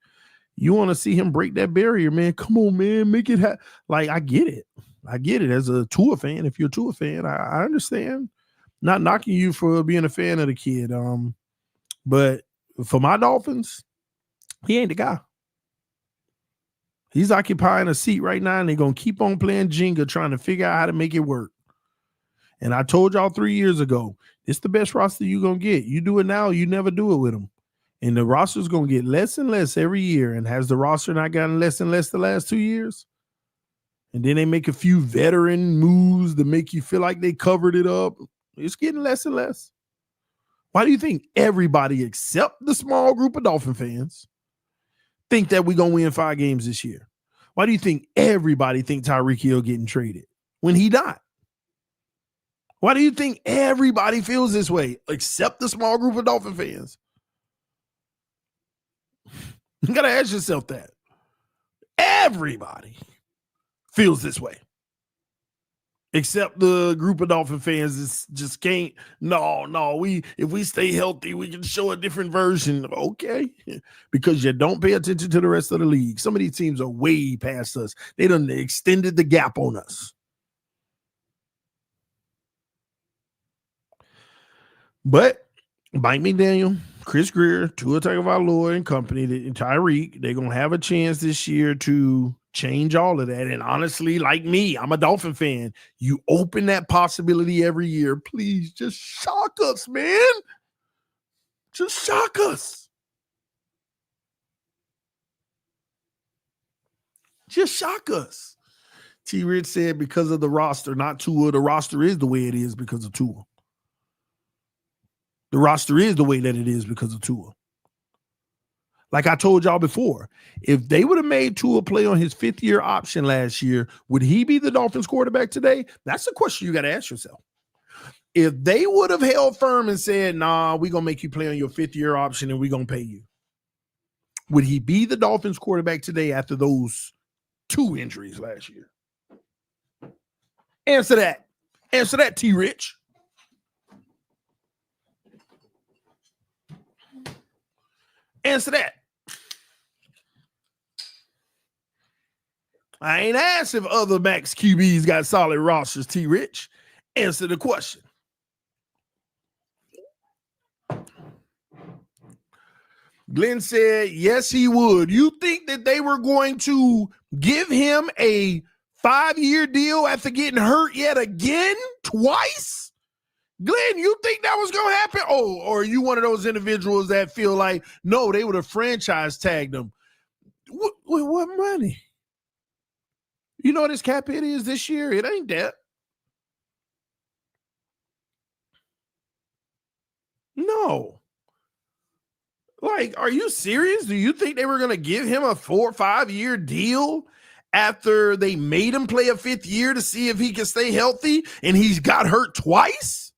You want to see him break that barrier, man. Come on, man, make it happen. Like, I get it. As a Tua fan, if you're a Tua fan, I understand. Not knocking you for being a fan of the kid. But for my Dolphins, he ain't the guy. He's occupying a seat right now, and they're going to keep on playing Jenga, trying to figure out how to make it work. And I told y'all 3 years ago, it's the best roster you're going to get. You do it now, you never do it with them. And the roster's going to get less and less every year. And has the roster not gotten less and less the last 2 years? And then they make a few veteran moves to make you feel like they covered it up. It's getting less and less. Why do you think everybody except the small group of Dolphin fans think that we're going to win 5 games this year? Why do you think everybody think Tyreek Hill getting traded when he not? Why do you think everybody feels this way except the small group of Dolphin fans? You got to ask yourself that. Everybody feels this way. Except the group of Dolphin fans just can't. No. If we stay healthy, we can show a different version. Okay. Because you don't pay attention to the rest of the league. Some of these teams are way past us. They done extended the gap on us. But Mike McDaniel, Chris Greer, Tua Tagovailoa and company, Tyreek, they're going to have a chance this year to change all of that. And honestly, like me, I'm a Dolphin fan. You open that possibility every year. Please just shock us, man. Just shock us. Just shock us. T. Rich said because of the roster, not Tua. The roster is the way it is because of Tua. The roster is the way that it is because of Tua. Like I told y'all before, if they would have made Tua play on his 5th-year option last year, would he be the Dolphins quarterback today? That's a question you got to ask yourself. If they would have held firm and said, nah, we're going to make you play on your 5th-year option and we're going to pay you, would he be the Dolphins quarterback today after those 2 injuries last year? Answer that. Answer that, T. Rich. Answer that. I ain't asked if other max QBs got solid rosters, T. Rich. Answer the question. Glenn said, yes, he would. You think that they were going to give him a 5-year deal after getting hurt yet again? Twice? Glenn, you think that was going to happen? Oh, or are you one of those individuals that feel like, no, they would have franchise tagged him? What money? You know what his cap hit is this year? It ain't that. No. Like, are you serious? Do you think they were going to give him a 4 or 5-year deal after they made him play a 5th year to see if he can stay healthy and he's got hurt twice?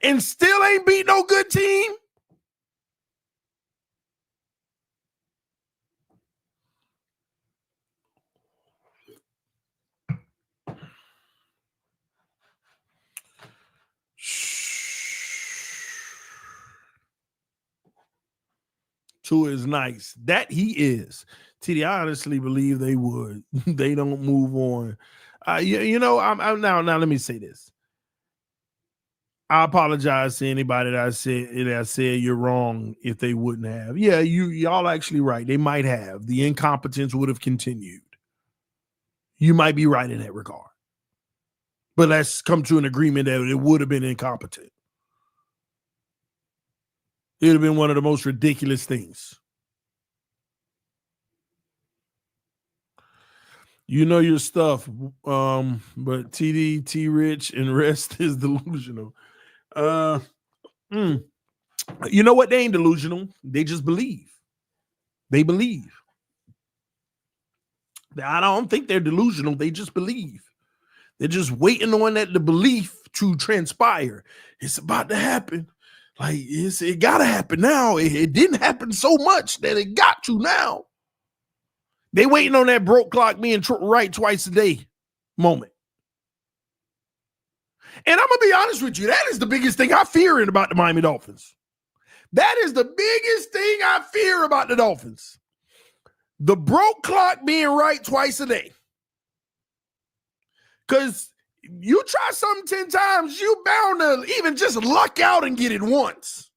And still ain't beat no good team? Tua is nice. That he is. TD, I honestly believe they would. They don't move on. I'm now let me say this. I apologize to anybody that I said you're wrong if they wouldn't have. Yeah, y'all actually right. They might have. The incompetence would have continued. You might be right in that regard. But let's come to an agreement that it would have been incompetent. It would have been one of the most ridiculous things. You know your stuff, but TD, T Rich, and rest is delusional. You know what? They ain't delusional. They just believe. They believe. I don't think they're delusional. They just believe. They're just waiting on the belief to transpire. It's about to happen. Like it gotta happen now. It didn't happen so much that it got to now. They waiting on that broke clock being right twice a day moment. And I'm gonna be honest with you, that is the biggest thing I fear about the Miami Dolphins. That is the biggest thing I fear about the Dolphins. The broke clock being right twice a day. Because you try something 10 times, you bound to even just luck out and get it once.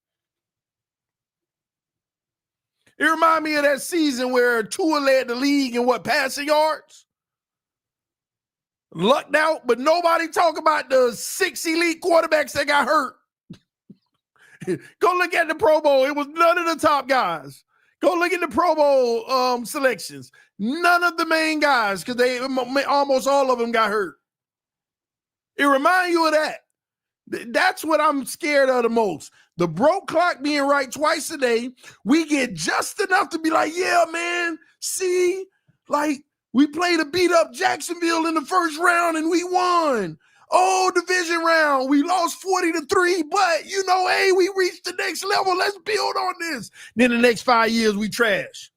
It reminds me of that season where Tua led the league in passing yards? Lucked out, but nobody talk about the 6 elite quarterbacks that got hurt. Go look at the Pro Bowl. It was none of the top guys. Go look at the Pro Bowl selections. None of the main guys, because they almost all of them got hurt. It reminds you of that. That's what I'm scared of the most. The broke clock being right twice a day. We get just enough to be like, yeah, man, see, like we played a beat up Jacksonville in the first round and we won. Oh, division round, we lost 40-3, but hey, we reached the next level. Let's build on this. Then the next 5 years, we trash.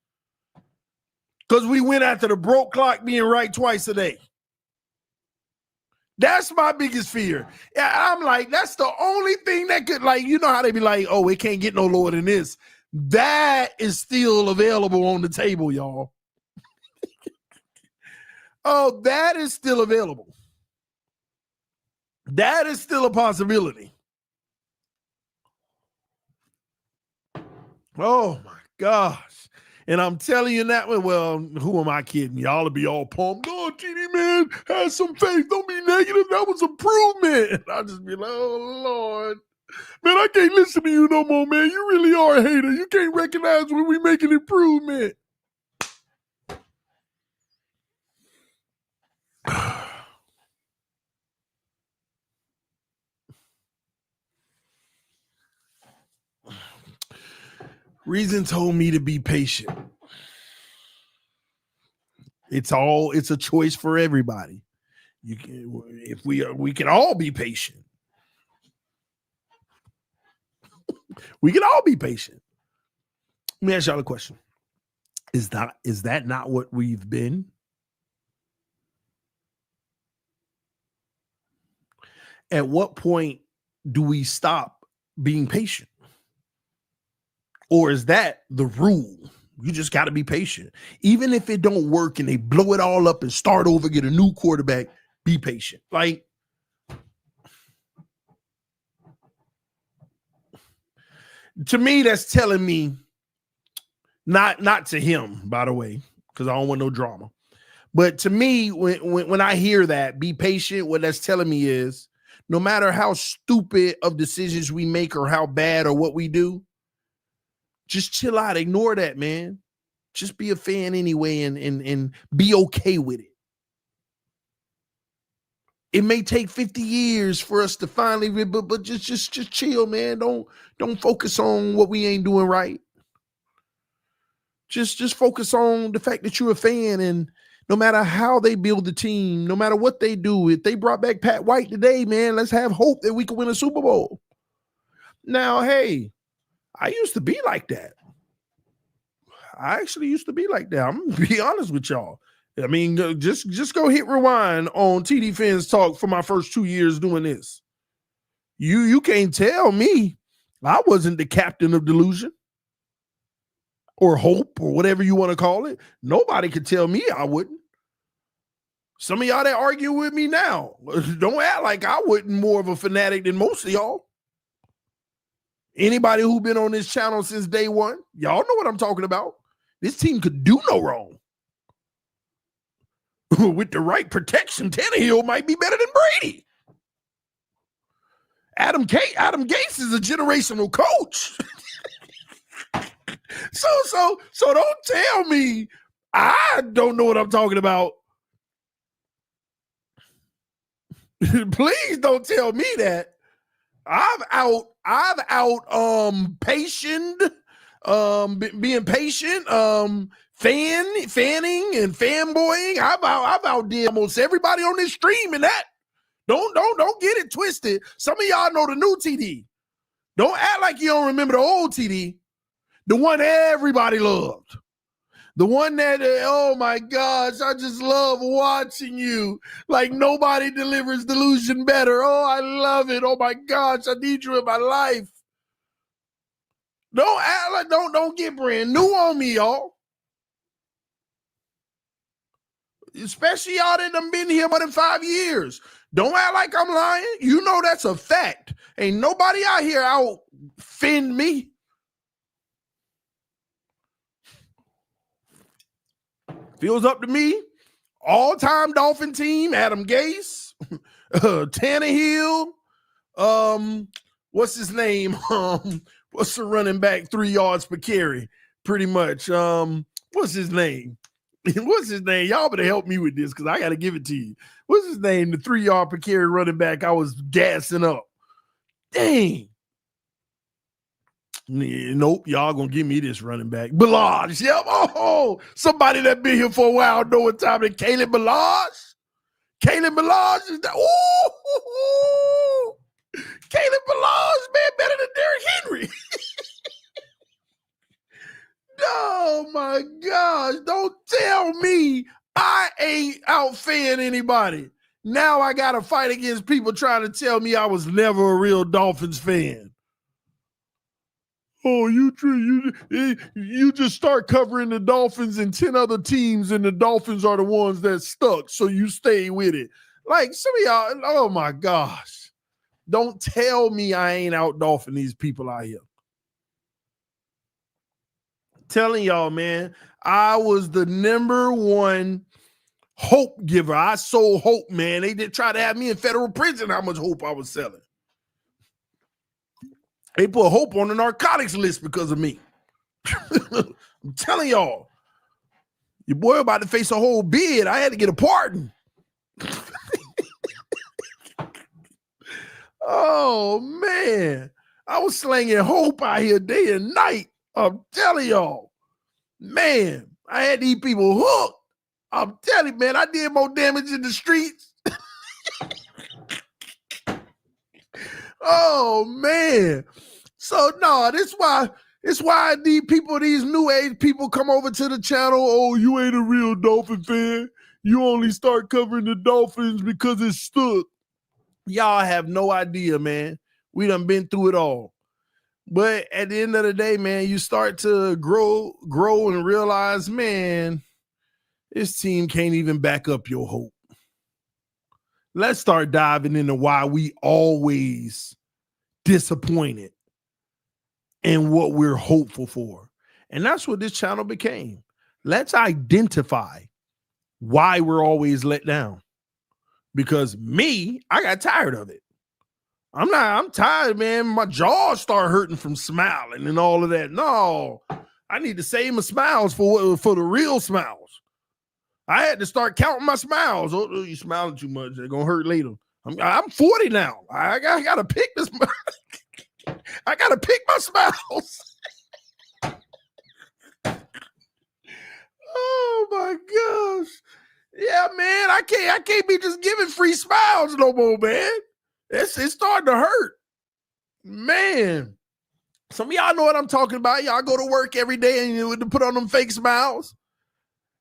Because we went after the broke clock being right twice a day. That's my biggest fear. I'm like, that's the only thing that could, how they be like, oh, it can't get no lower than this. That is still available on the table, y'all. Oh, that is still available. That is still a possibility. Oh, my gosh. And I'm telling you that way, well, who am I kidding? Y'all will be all pumped. Oh, TD, man, have some faith. Don't be negative. That was improvement. I'll just be like, oh, Lord. Man, I can't listen to you no more, man. You really are a hater. You can't recognize when we make an improvement. Reason told me to be patient. It's a choice for everybody. We can all be patient. We can all be patient. Let me ask y'all a question. Is that not what we've been? At what point do we stop being patient? Or is that the rule? You just got to be patient. Even if it don't work and they blow it all up and start over, get a new quarterback, be patient. Like, to me, that's telling me, not to him, by the way, because I don't want no drama. But to me, when I hear that, be patient, what that's telling me is, no matter how stupid of decisions we make or how bad or what we do, just chill out. Ignore that, man. Just be a fan anyway and be okay with it. It may take 50 years for us to finally, but just chill, man. Don't focus on what we ain't doing right. Just focus on the fact that you're a fan, and no matter how they build the team, no matter what they do, if they brought back Pat White today, man, let's have hope that we can win a Super Bowl. Now, hey, I used to be like that. I actually used to be like that. I'm gonna be honest with y'all. I mean, just go hit rewind on TD Fins Talk for my first 2 years doing this. You can't tell me I wasn't the captain of delusion or hope or whatever you want to call it. Nobody could tell me I wouldn't. Some of y'all that argue with me now, don't act like I wasn't more of a fanatic than most of y'all. Anybody who's been on this channel since day one, y'all know what I'm talking about. This team could do no wrong. With the right protection, Tannehill might be better than Brady. Adam Gase is a generational coach. So don't tell me I don't know what I'm talking about. Please don't tell me that. I've out being patient, fanning and fanboying. I've outdid almost everybody on this stream in that. Don't get it twisted. Some of y'all know the new TD. Don't act like you don't remember the old TD. The one everybody loved. The one that, oh my gosh, I just love watching you. Like nobody delivers delusion better. Oh, I love it. Oh my gosh, I need you in my life. Don't act like, don't get brand new on me, y'all. Especially y'all that done been here more than 5 years. Don't act like I'm lying. You know that's a fact. Ain't nobody out here out fend me. Feels up to me. All-time Dolphin team, Adam Gase, Tannehill, what's his name? What's the running back 3 yards per carry? Pretty much. What's his name? What's his name? Y'all better help me with this because I got to give it to you. What's his name? The 3 yard per carry running back I was gassing up. Dang. Nope, y'all gonna give me this running back. Balaj. Yep. Oh, somebody that been here for a while know what time it. Caleb Balaj. Caleb Balaj is that. Ooh. Caleb Balaj, man, better than Derrick Henry. Oh my gosh, don't tell me I ain't out fanning anybody. Now I got to fight against people trying to tell me I was never a real Dolphins fan. Oh, you just start covering the Dolphins and 10 other teams, and the Dolphins are the ones that stuck, so you stay with it. Like some of y'all, oh my gosh. Don't tell me I ain't out Dolphin these people out here. Telling y'all, man, I was the #1 hope giver. I sold hope, man. They did try to have me in federal prison, how much hope I was selling. They put hope on the narcotics list because of me. I'm telling y'all, your boy about to face a whole bid. I had to get a pardon. Oh, man. I was slanging hope out here day and night. I'm telling y'all. Man, I had these people hooked. I'm telling you, man, I did more damage in the streets. Oh, man. So, no, it's why these people, these new age people come over to the channel. Oh, you ain't a real Dolphin fan. You only start covering the Dolphins because it stuck. Y'all have no idea, man. We done been through it all. But at the end of the day, man, you start to grow and realize, man, this team can't even back up your hope. Let's start diving into why we always disappointed in what we're hopeful for. And that's what this channel became. Let's identify why we're always let down. Because me, I got tired of it. I'm tired, man. My jaw start hurting from smiling and all of that. No, I need to save my smiles for the real smiles. I had to start counting my smiles. Oh, you smiling too much. They're going to hurt later. I'm 40 now. I got to pick this. I got to pick my smiles. Oh, my gosh. Yeah, man, I can't be just giving free smiles no more, man. It's starting to hurt. Man. Some of y'all know what I'm talking about. Y'all go to work every day and you put on them fake smiles.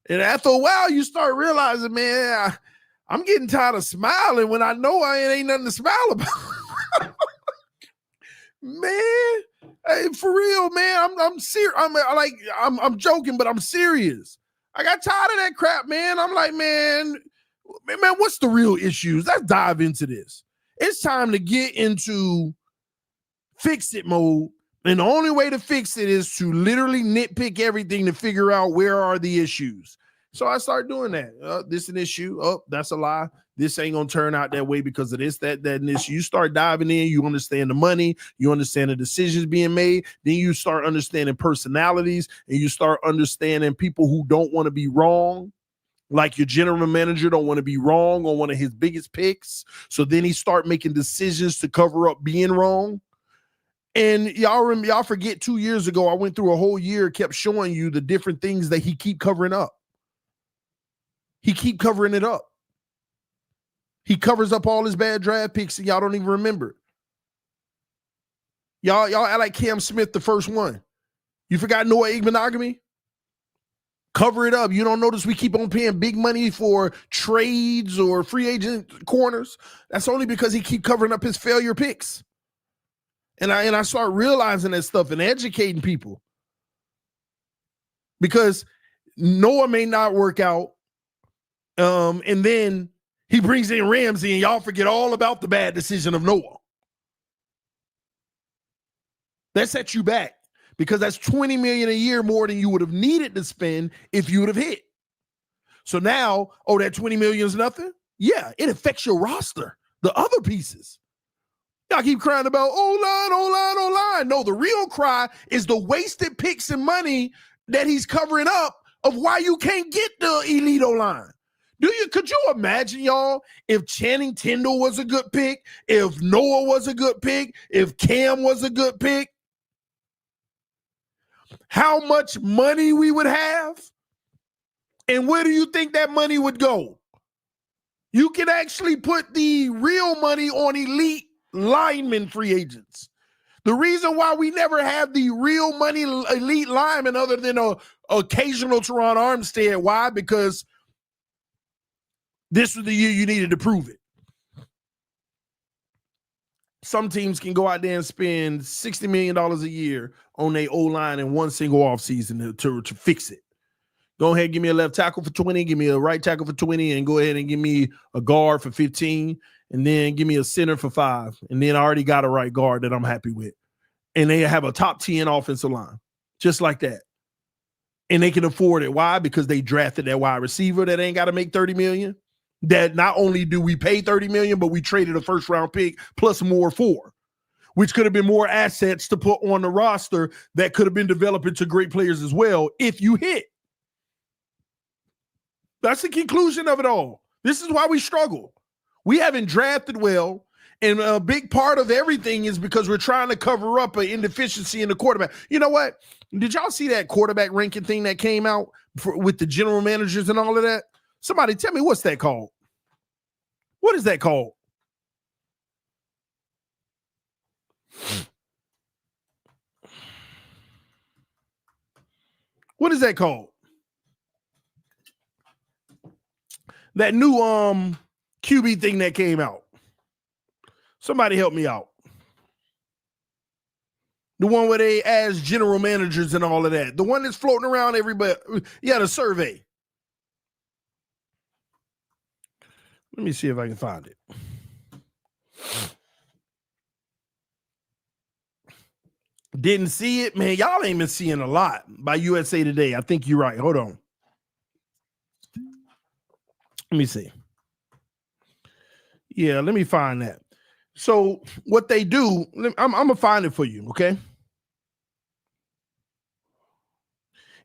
And after a while, you start realizing, man, I'm getting tired of smiling when I know I ain't nothing to smile about. Man, hey, for real, man. I'm serious. I'm joking, but I'm serious. I got tired of that crap, man. I'm like, man, what's the real issues? Let's dive into this. It's time to get into fix it mode. And the only way to fix it is to literally nitpick everything to figure out where are the issues. So I start doing that. This is an issue. Oh, that's a lie. This ain't going to turn out that way because of this, that, and this. You start diving in. You understand the money. You understand the decisions being made. Then you start understanding personalities, and you start understanding people who don't want to be wrong. Like your general manager don't want to be wrong on one of his biggest picks. So then he start making decisions to cover up being wrong. And y'all forget 2 years ago, I went through a whole year, kept showing you the different things that he keep covering up. He keep covering it up. He covers up all his bad draft picks, and y'all don't even remember. Y'all act like Cam Smith, the first one. You forgot Noah Igbenogany? Cover it up. You don't notice we keep on paying big money for trades or free agent corners? That's only because he keep covering up his failure picks. And I start realizing that stuff and educating people. Because Noah may not work out. And then he brings in Ramsey, and y'all forget all about the bad decision of Noah. That sets you back, because that's $20 million a year more than you would have needed to spend if you would have hit. So now, that $20 million is nothing? Yeah, it affects your roster, the other pieces. Y'all keep crying about O-line. No, the real cry is the wasted picks and money that he's covering up of why you can't get the elite O-line. Could you imagine, y'all, if Channing Tindall was a good pick, if Noah was a good pick, if Cam was a good pick, how much money we would have? And where do you think that money would go? You can actually put the real money on elite lineman free agents. The reason why we never have the real money elite lineman other than a occasional Teron Armstead. Why? Because this was the year you needed to prove it. Some teams can go out there and spend $60 million a year on their O-line in one single offseason to fix it. Go ahead and give me a left tackle for 20, give me a right tackle for 20, and go ahead and give me a guard for 15, and then give me a center for 5. And then I already got a right guard that I'm happy with. And they have a top 10 offensive line, just like that. And they can afford it. Why? Because they drafted that wide receiver that ain't got to make $30 million. That not only do we pay $30 million, but we traded a first round pick plus more for, which could have been more assets to put on the roster that could have been developed into great players as well if you hit. That's the conclusion of it all. This is why we struggle. We haven't drafted well, and a big part of everything is because we're trying to cover up an inefficiency in the quarterback. You know what? Did y'all see that quarterback ranking thing that came out with the general managers and all of that? Somebody tell me, what's that called? What is that called? What is that called? That new QB thing that came out. Somebody help me out. The one where they ask general managers and all of that. The one that's floating around everybody. Yeah, the survey. Let me see if I can find it. Didn't see it? Man, y'all ain't been seeing a lot by USA Today. I think you're right. Hold on. Let me see. Yeah, let me find that. So what they do, I'm going to find it for you, okay?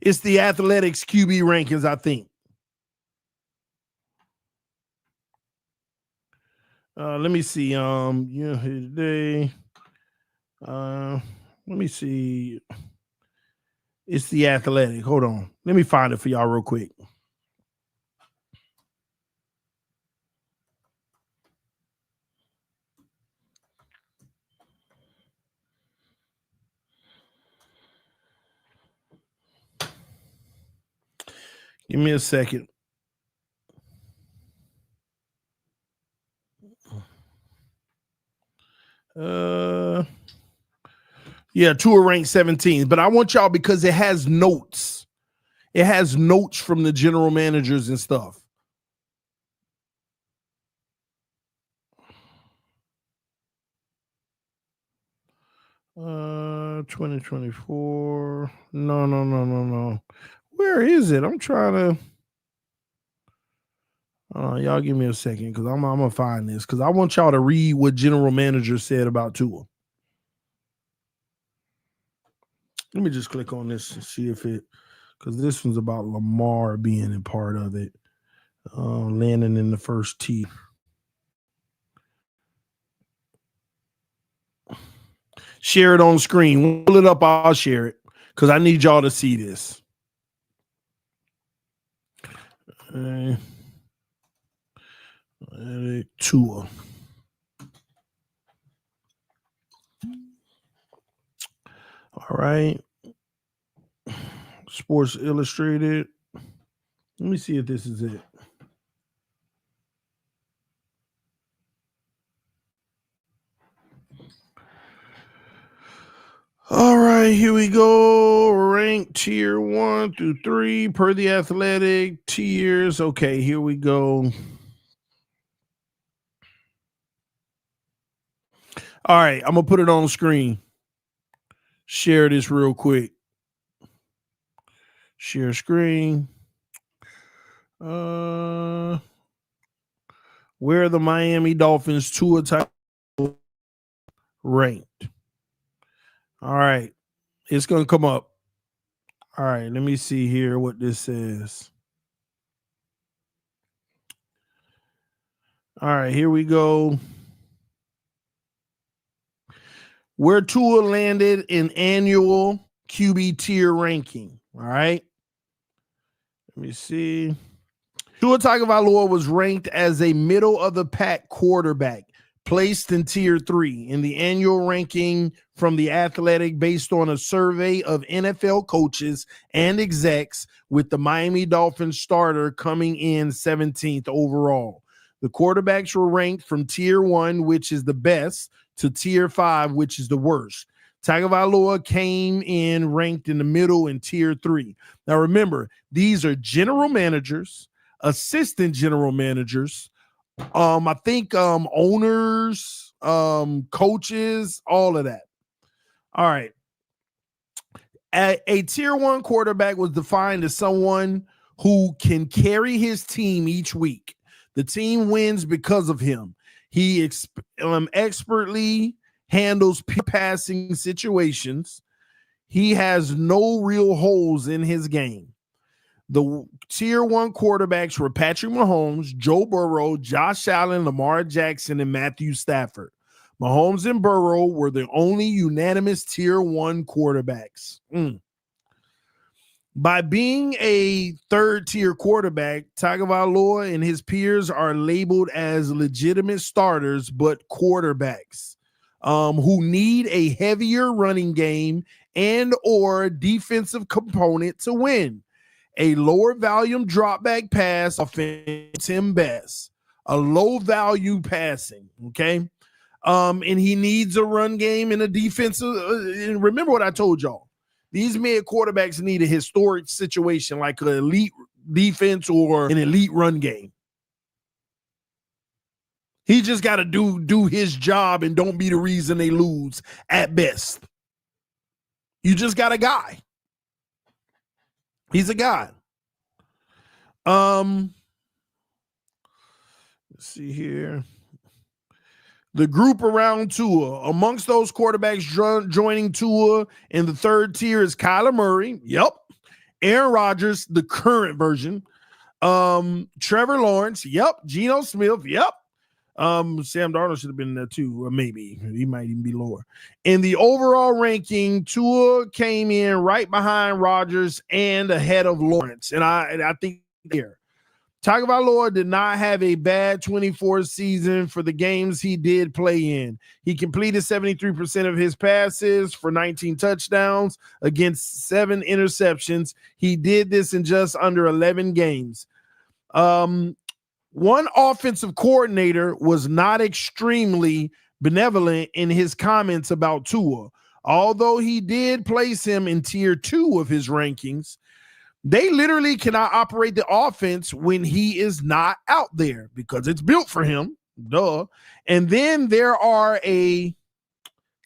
It's the Athletics QB rankings, I think. Let me see. Today. Let me see. It's the Athletic. Hold on. Let me find it for y'all real quick. Give me a second. Yeah, Tua ranked 17, but I want y'all, because it has notes. It has notes from the general managers and stuff. Uh, 2024. No. Where is it? I'm trying to. Y'all give me a second, because I'm gonna find this, because I want y'all to read what general manager said about Tua. Let me just click on this and see if it, because this one's about Lamar being a part of it, landing in the first tee. Share it on screen. Pull it up. I'll share it because I need y'all to see this. Tua. All right. Sports Illustrated. Let me see if this is it. All right, here we go. Ranked tier 1 through 3 per the athletic tiers. Okay, here we go. All right, I'm going to put it on the screen. Share this real quick. Share screen. Where are the Miami Dolphins Tua ranked? All right, it's going to come up. All right, let me see here what this says. All right, here we go. Where Tua landed in annual QB tier ranking. All right. Let me see. Tua Tagovailoa was ranked as a middle of the pack quarterback, placed in tier 3 in the annual ranking from The Athletic based on a survey of NFL coaches and execs, with the Miami Dolphins starter coming in 17th overall. The quarterbacks were ranked from tier 1, which is the best, to tier 5, which is the worst. Tagovailoa came in ranked in the middle in tier 3. Now remember, these are general managers, assistant general managers, I think owners, coaches, all of that. All right. A tier 1 quarterback was defined as someone who can carry his team each week. The team wins because of him. He expertly handles passing situations. He has no real holes in his game. The tier 1 quarterbacks were Patrick Mahomes, Joe Burrow, Josh Allen, Lamar Jackson, and Matthew Stafford. Mahomes and Burrow were the only unanimous tier 1 quarterbacks. By being a third-tier quarterback, Tagovailoa and his peers are labeled as legitimate starters, but quarterbacks who need a heavier running game and or defensive component to win. A lower volume drop back pass offense him best. A low value passing, okay? And he needs a run game and a defensive. And remember what I told y'all. These mid quarterbacks need a historic situation like an elite defense or an elite run game. He just got to do his job and don't be the reason they lose at best. You just got a guy. He's a guy. Let's see here. The group around Tua. Amongst those quarterbacks joining Tua in the third tier is Kyler Murray. Yep. Aaron Rodgers, the current version. Trevor Lawrence. Yep. Geno Smith. Yep. Sam Darnold should have been there too, or maybe he might even be lower. In the overall ranking, Tua came in right behind Rodgers and ahead of Lawrence. And I think there. Tagovailoa did not have a bad 24 season for the games he did play in. He completed 73% of his passes for 19 touchdowns against 7 interceptions. He did this in just under 11 games. One offensive coordinator was not extremely benevolent in his comments about Tua. Although he did place him in tier 2 of his rankings, they literally cannot operate the offense when he is not out there because it's built for him. Duh. And then there are a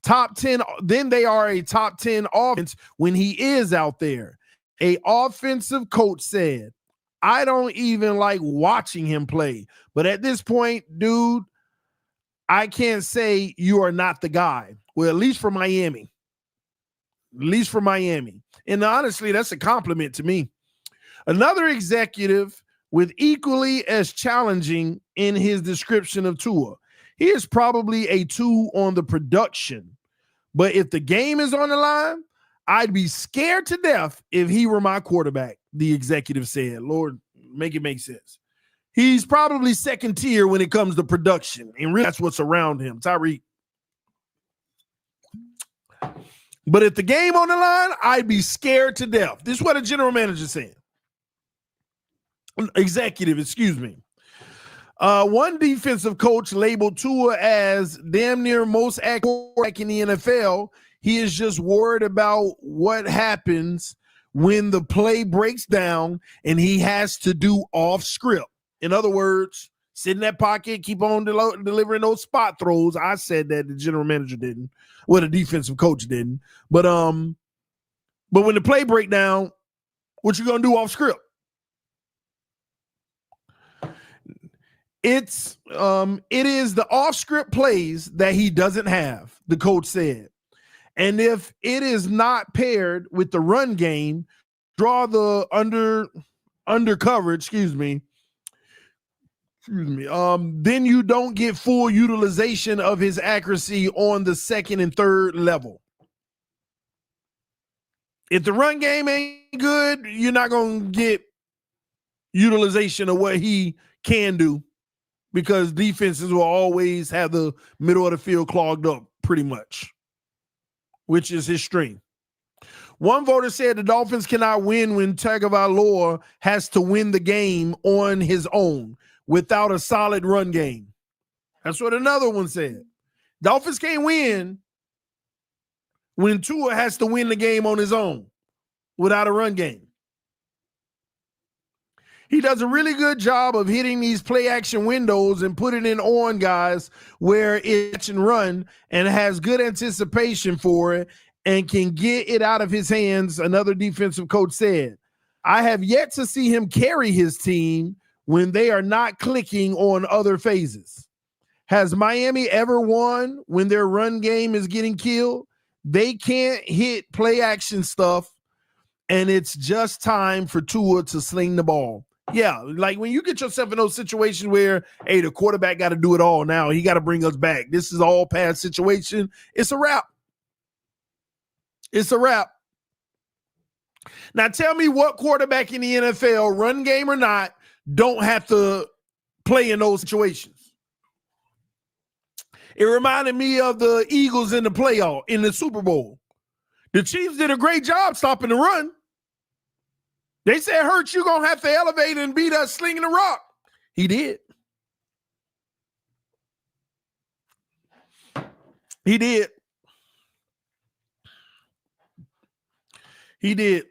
top 10. Then they are a top 10 offense when he is out there. A offensive coach said, I don't even like watching him play. But at this point, dude, I can't say you are not the guy. Well, at least for Miami. At least for Miami. And honestly, that's a compliment to me. Another executive with equally as challenging in his description of Tua. He is probably a 2 on the production, But if the game is on the line, I'd be scared to death if he were my quarterback, the executive said. Lord, make it make sense. He's probably second tier when it comes to production, and really that's what's around him. Tyreek. But if the game on the line, I'd be scared to death. This is what a general manager said. Executive, excuse me. One defensive coach labeled Tua as damn near most accurate in the NFL. He is just worried about what happens when the play breaks down and he has to do off script. In other words, sit in that pocket, keep on delivering those spot throws. I said that the general manager didn't. Well, the defensive coach didn't. But when the play break down, what you gonna do off script? It is the off script plays that he doesn't have, the coach said. And if it is not paired with the run game, draw the under coverage, then you don't get full utilization of his accuracy on the second and third level. If the run game ain't good, you're not going to get utilization of what he can do, because defenses will always have the middle of the field clogged up pretty much, which is his strength. One voter said the Dolphins cannot win when Tagovailoa has to win the game on his own without a solid run game. That's what another one said. Dolphins can't win when Tua has to win the game on his own without a run game. He does a really good job of hitting these play action windows and putting it on guys where it's and run and has good anticipation for it and can get it out of his hands, another defensive coach said. I have yet to see him carry his team when they are not clicking on other phases. Has Miami ever won when their run game is getting killed? They can't hit play action stuff, and it's just time for Tua to sling the ball. Yeah, like when you get yourself in those situations where, hey, the quarterback got to do it all now. He got to bring us back. This is all past situation. It's a wrap. It's a wrap. Now tell me what quarterback in the NFL, run game or not, don't have to play in those situations. It reminded me of the Eagles in the playoff, in the Super Bowl. The Chiefs did a great job stopping the run. They said, Hurts, you're going to have to elevate and beat us slinging the rock. He did. He did. He did.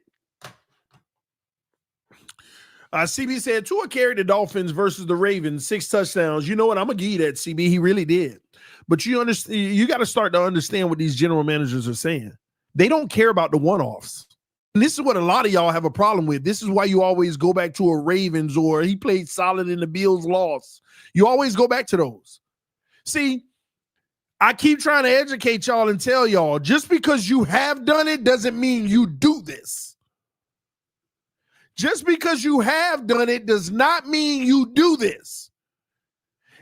CB said, Tua carried the Dolphins versus the Ravens, 6 touchdowns. You know what? I'm going to give you that, CB. He really did. But you understand, you got to start to understand what these general managers are saying. They don't care about the one-offs. And this is what a lot of y'all have a problem with. This is why you always go back to a Ravens, or he played solid in the Bills loss. You always go back to those. See, I keep trying to educate y'all and tell y'all, just because you have done it doesn't mean you do this. Just because you have done it does not mean you do this.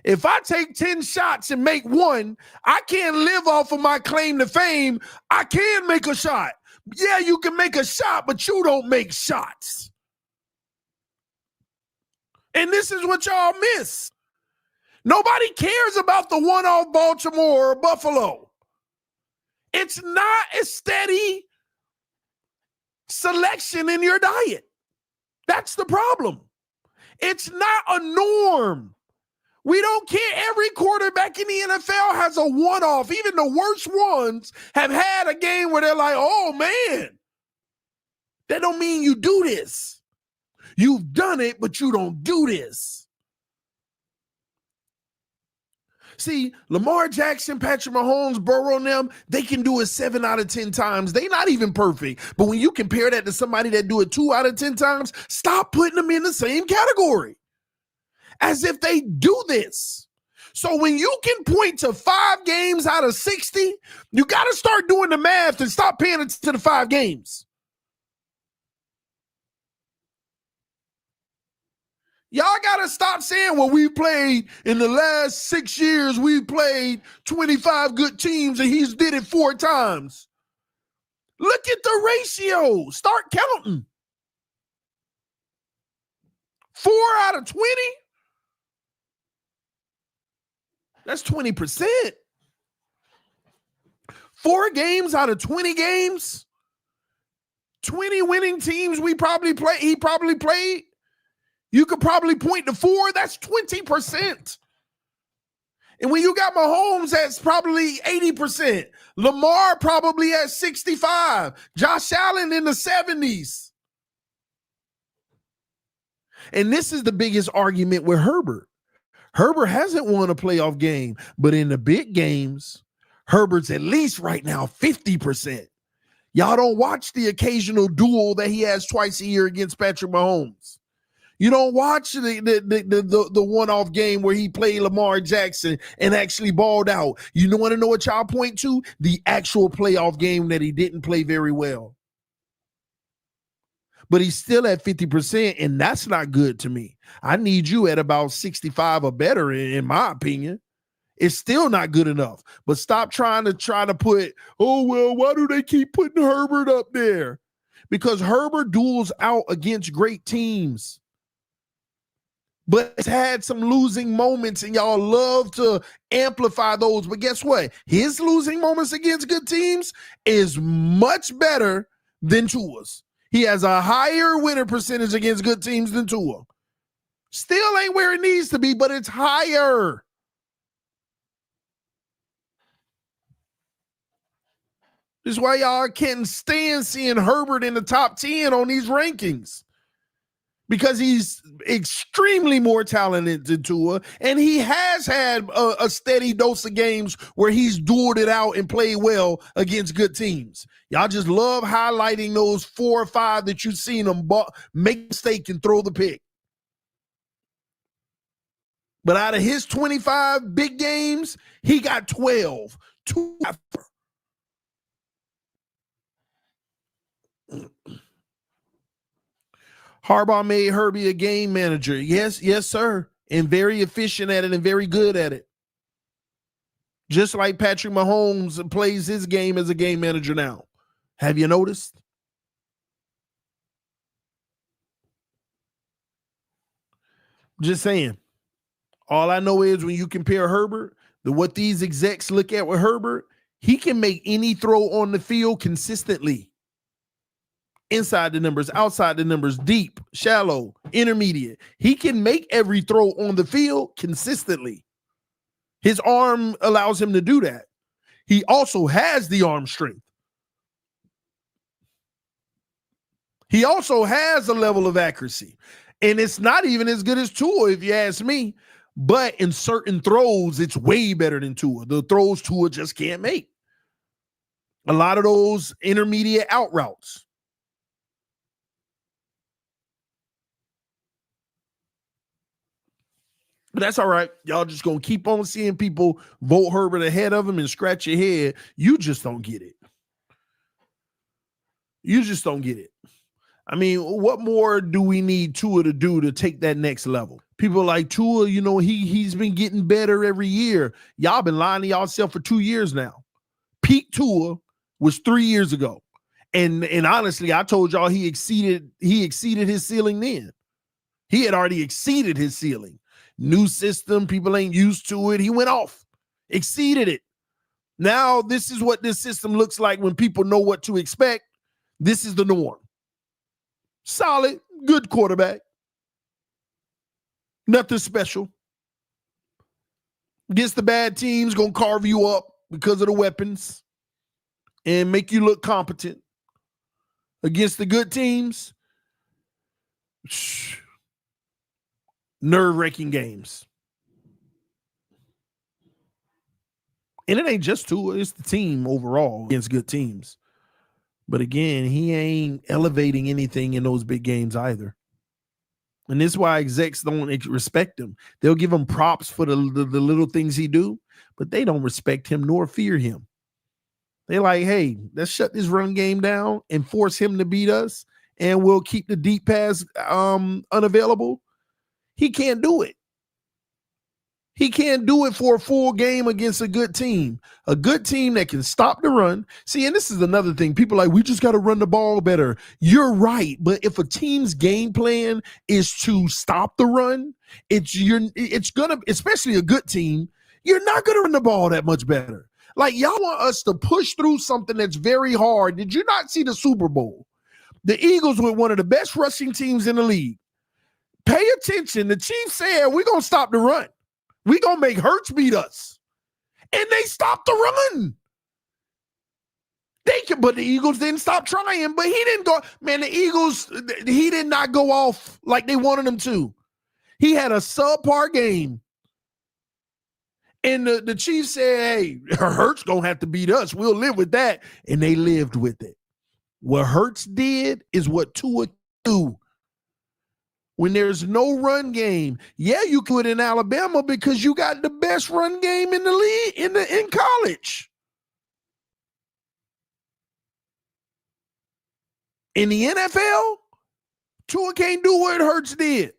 If I take 10 shots and make one, I can't live off of my claim to fame. I can make a shot. Yeah, you can make a shot, but you don't make shots. And this is what y'all miss. Nobody cares about the one-off Baltimore or Buffalo. It's not a steady selection in your diet. That's the problem. It's not a norm. We don't care. Every quarterback in the NFL has a one-off. Even the worst ones have had a game where they're like, oh, man. That don't mean you do this. You've done it, but you don't do this. See, Lamar Jackson, Patrick Mahomes, Burrow and them, they can do it 7 out of 10 times. They're not even perfect. But when you compare that to somebody that do it 2 out of 10 times, stop putting them in the same category. As if they do this. So when you can point to 5 games out of 60, you got to start doing the math and stop paying attention to the 5 games. Y'all got to stop saying, well, we played in the last 6 years, we played 25 good teams and he's did it 4 times. Look at the ratio. Start counting. 4 out of 20? That's 20%. 4 games out of 20 games? 20 winning teams he probably played. You could probably point to 4. That's 20%. And when you got Mahomes, that's probably 80%. Lamar probably at 65. Josh Allen in the 70s. And this is the biggest argument with Herbert. Herbert hasn't won a playoff game, but in the big games, Herbert's at least right now 50%. Y'all don't watch the occasional duel that he has twice a year against Patrick Mahomes. You don't watch the one-off game where he played Lamar Jackson and actually balled out. You want to know what y'all point to? The actual playoff game that he didn't play very well. But he's still at 50%, and that's not good to me. I need you at about 65 or better, in my opinion. It's still not good enough. But stop trying to put, oh, well, why do they keep putting Herbert up there? Because Herbert duels out against great teams. But it's had some losing moments, and y'all love to amplify those. But guess what? His losing moments against good teams is much better than Tua's. He has a higher winner percentage against good teams than Tua. Still ain't where it needs to be, but it's higher. This is why y'all can't stand seeing Herbert in the top 10 on these rankings. Because he's extremely more talented than Tua, and he has had a steady dose of games where he's dueled it out and played well against good teams. Y'all just love highlighting those 4 or 5 that you've seen him make a mistake and throw the pick. But out of his 25 big games, he got 12. 2 after. Harbaugh made Herbie a game manager. Yes, sir. And very efficient at it and very good at it. Just like Patrick Mahomes plays his game as a game manager now. Have you noticed? Just saying. All I know is when you compare Herbert, what these execs look at with Herbert, he can make any throw on the field consistently. Inside the numbers, outside the numbers, deep, shallow, intermediate. He can make every throw on the field consistently. His arm allows him to do that. He also has the arm strength. He also has a level of accuracy. And it's not even as good as Tua, if you ask me. But in certain throws, it's way better than Tua. The throws Tua just can't make. A lot of those intermediate out routes. But that's all right. Y'all just going to keep on seeing people vote Herbert ahead of him and scratch your head. You just don't get it. You just don't get it. I mean, what more do we need Tua to do to take that next level? People like Tua, you know, he's been getting better every year. Y'all been lying to y'allself for 2 years now. Peak Tua was 3 years ago. And honestly, I told y'all he exceeded his ceiling then. He had already exceeded his ceiling. New system, people ain't used to it. He went off, exceeded it. Now, this is what this system looks like when people know what to expect. This is the norm. Solid, good quarterback. Nothing special. Against the bad teams, going to carve you up because of the weapons and make you look competent. Against the good teams, nerve-wracking games. And it ain't just Tua, it's the team overall against good teams. But again, he ain't elevating anything in those big games either. And this is why execs don't respect him. They'll give him props for the little things he do, but they don't respect him nor fear him. They're like, hey, let's shut this run game down and force him to beat us, and we'll keep the deep pass unavailable. He can't do it. He can't do it for a full game against a good team that can stop the run. See, and this is another thing. People are like, we just got to run the ball better. You're right. But if a team's game plan is to stop the run, it's gonna, especially a good team, you're not gonna run the ball that much better. Like, y'all want us to push through something that's very hard. Did you not see the Super Bowl? The Eagles were one of the best rushing teams in the league. Pay attention. The Chiefs said, we're going to stop the run. We're going to make Hurts beat us. And they stopped the run. But the Eagles didn't stop trying. But he didn't go. Man, the Eagles, he did not go off like they wanted him to. He had a subpar game. And the Chiefs said, hey, Hurts going to have to beat us. We'll live with that. And they lived with it. What Hurts did is what Tua do. When there's no run game, yeah, you could in Alabama because you got the best run game in the league in college. In the NFL, Tua can't do what Hurts did.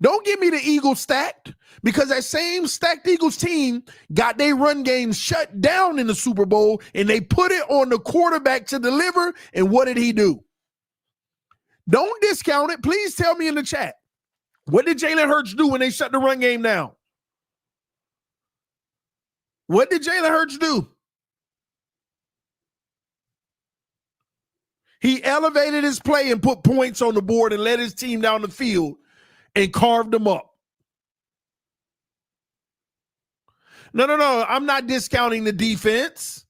Don't give me the Eagles stacked, because that same stacked Eagles team got their run game shut down in the Super Bowl, and they put it on the quarterback to deliver, and what did he do? Don't discount it. Please tell me in the chat. What did Jalen Hurts do when they shut the run game down? What did Jalen Hurts do? He elevated his play and put points on the board and led his team down the field and carved them up. No. I'm not discounting the defense.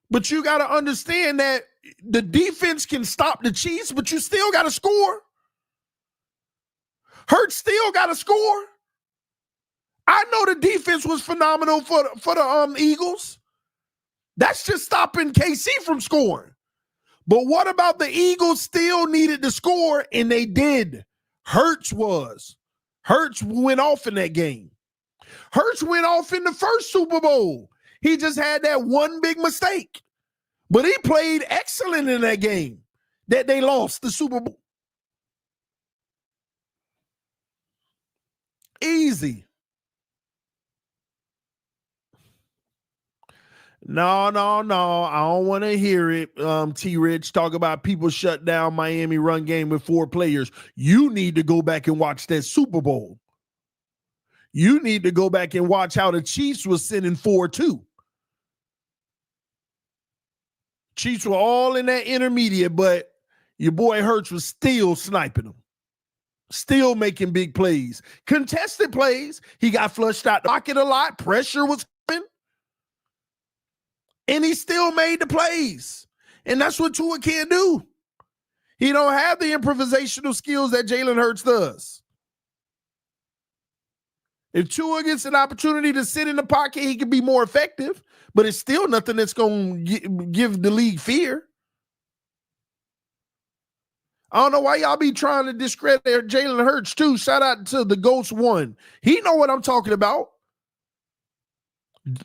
But you got to understand that the defense can stop the Chiefs, but you still got to score. Hurts still got to score. I know the defense was phenomenal for the Eagles. That's just stopping KC from scoring. But what about the Eagles still needed to score, and they did. Hurts went off in that game. Hurts went off in the first Super Bowl. He just had that one big mistake. But he played excellent in that game that they lost the Super Bowl. Easy. No. I don't want to hear it. T-Rich talk about people shut down Miami run game with 4 players. You need to go back and watch that Super Bowl. You need to go back and watch how the Chiefs was sending 4 too. Chiefs were all in that intermediate, but your boy Hurts was still sniping them. Still making big plays. Contested plays. He got flushed out the pocket a lot. Pressure was coming. And he still made the plays. And that's what Tua can't do. He don't have the improvisational skills that Jalen Hurts does. If Tua gets an opportunity to sit in the pocket, he can be more effective. But it's still nothing that's going to give the league fear. I don't know why y'all be trying to discredit Jalen Hurts too. Shout out to the Ghost One. He know what I'm talking about.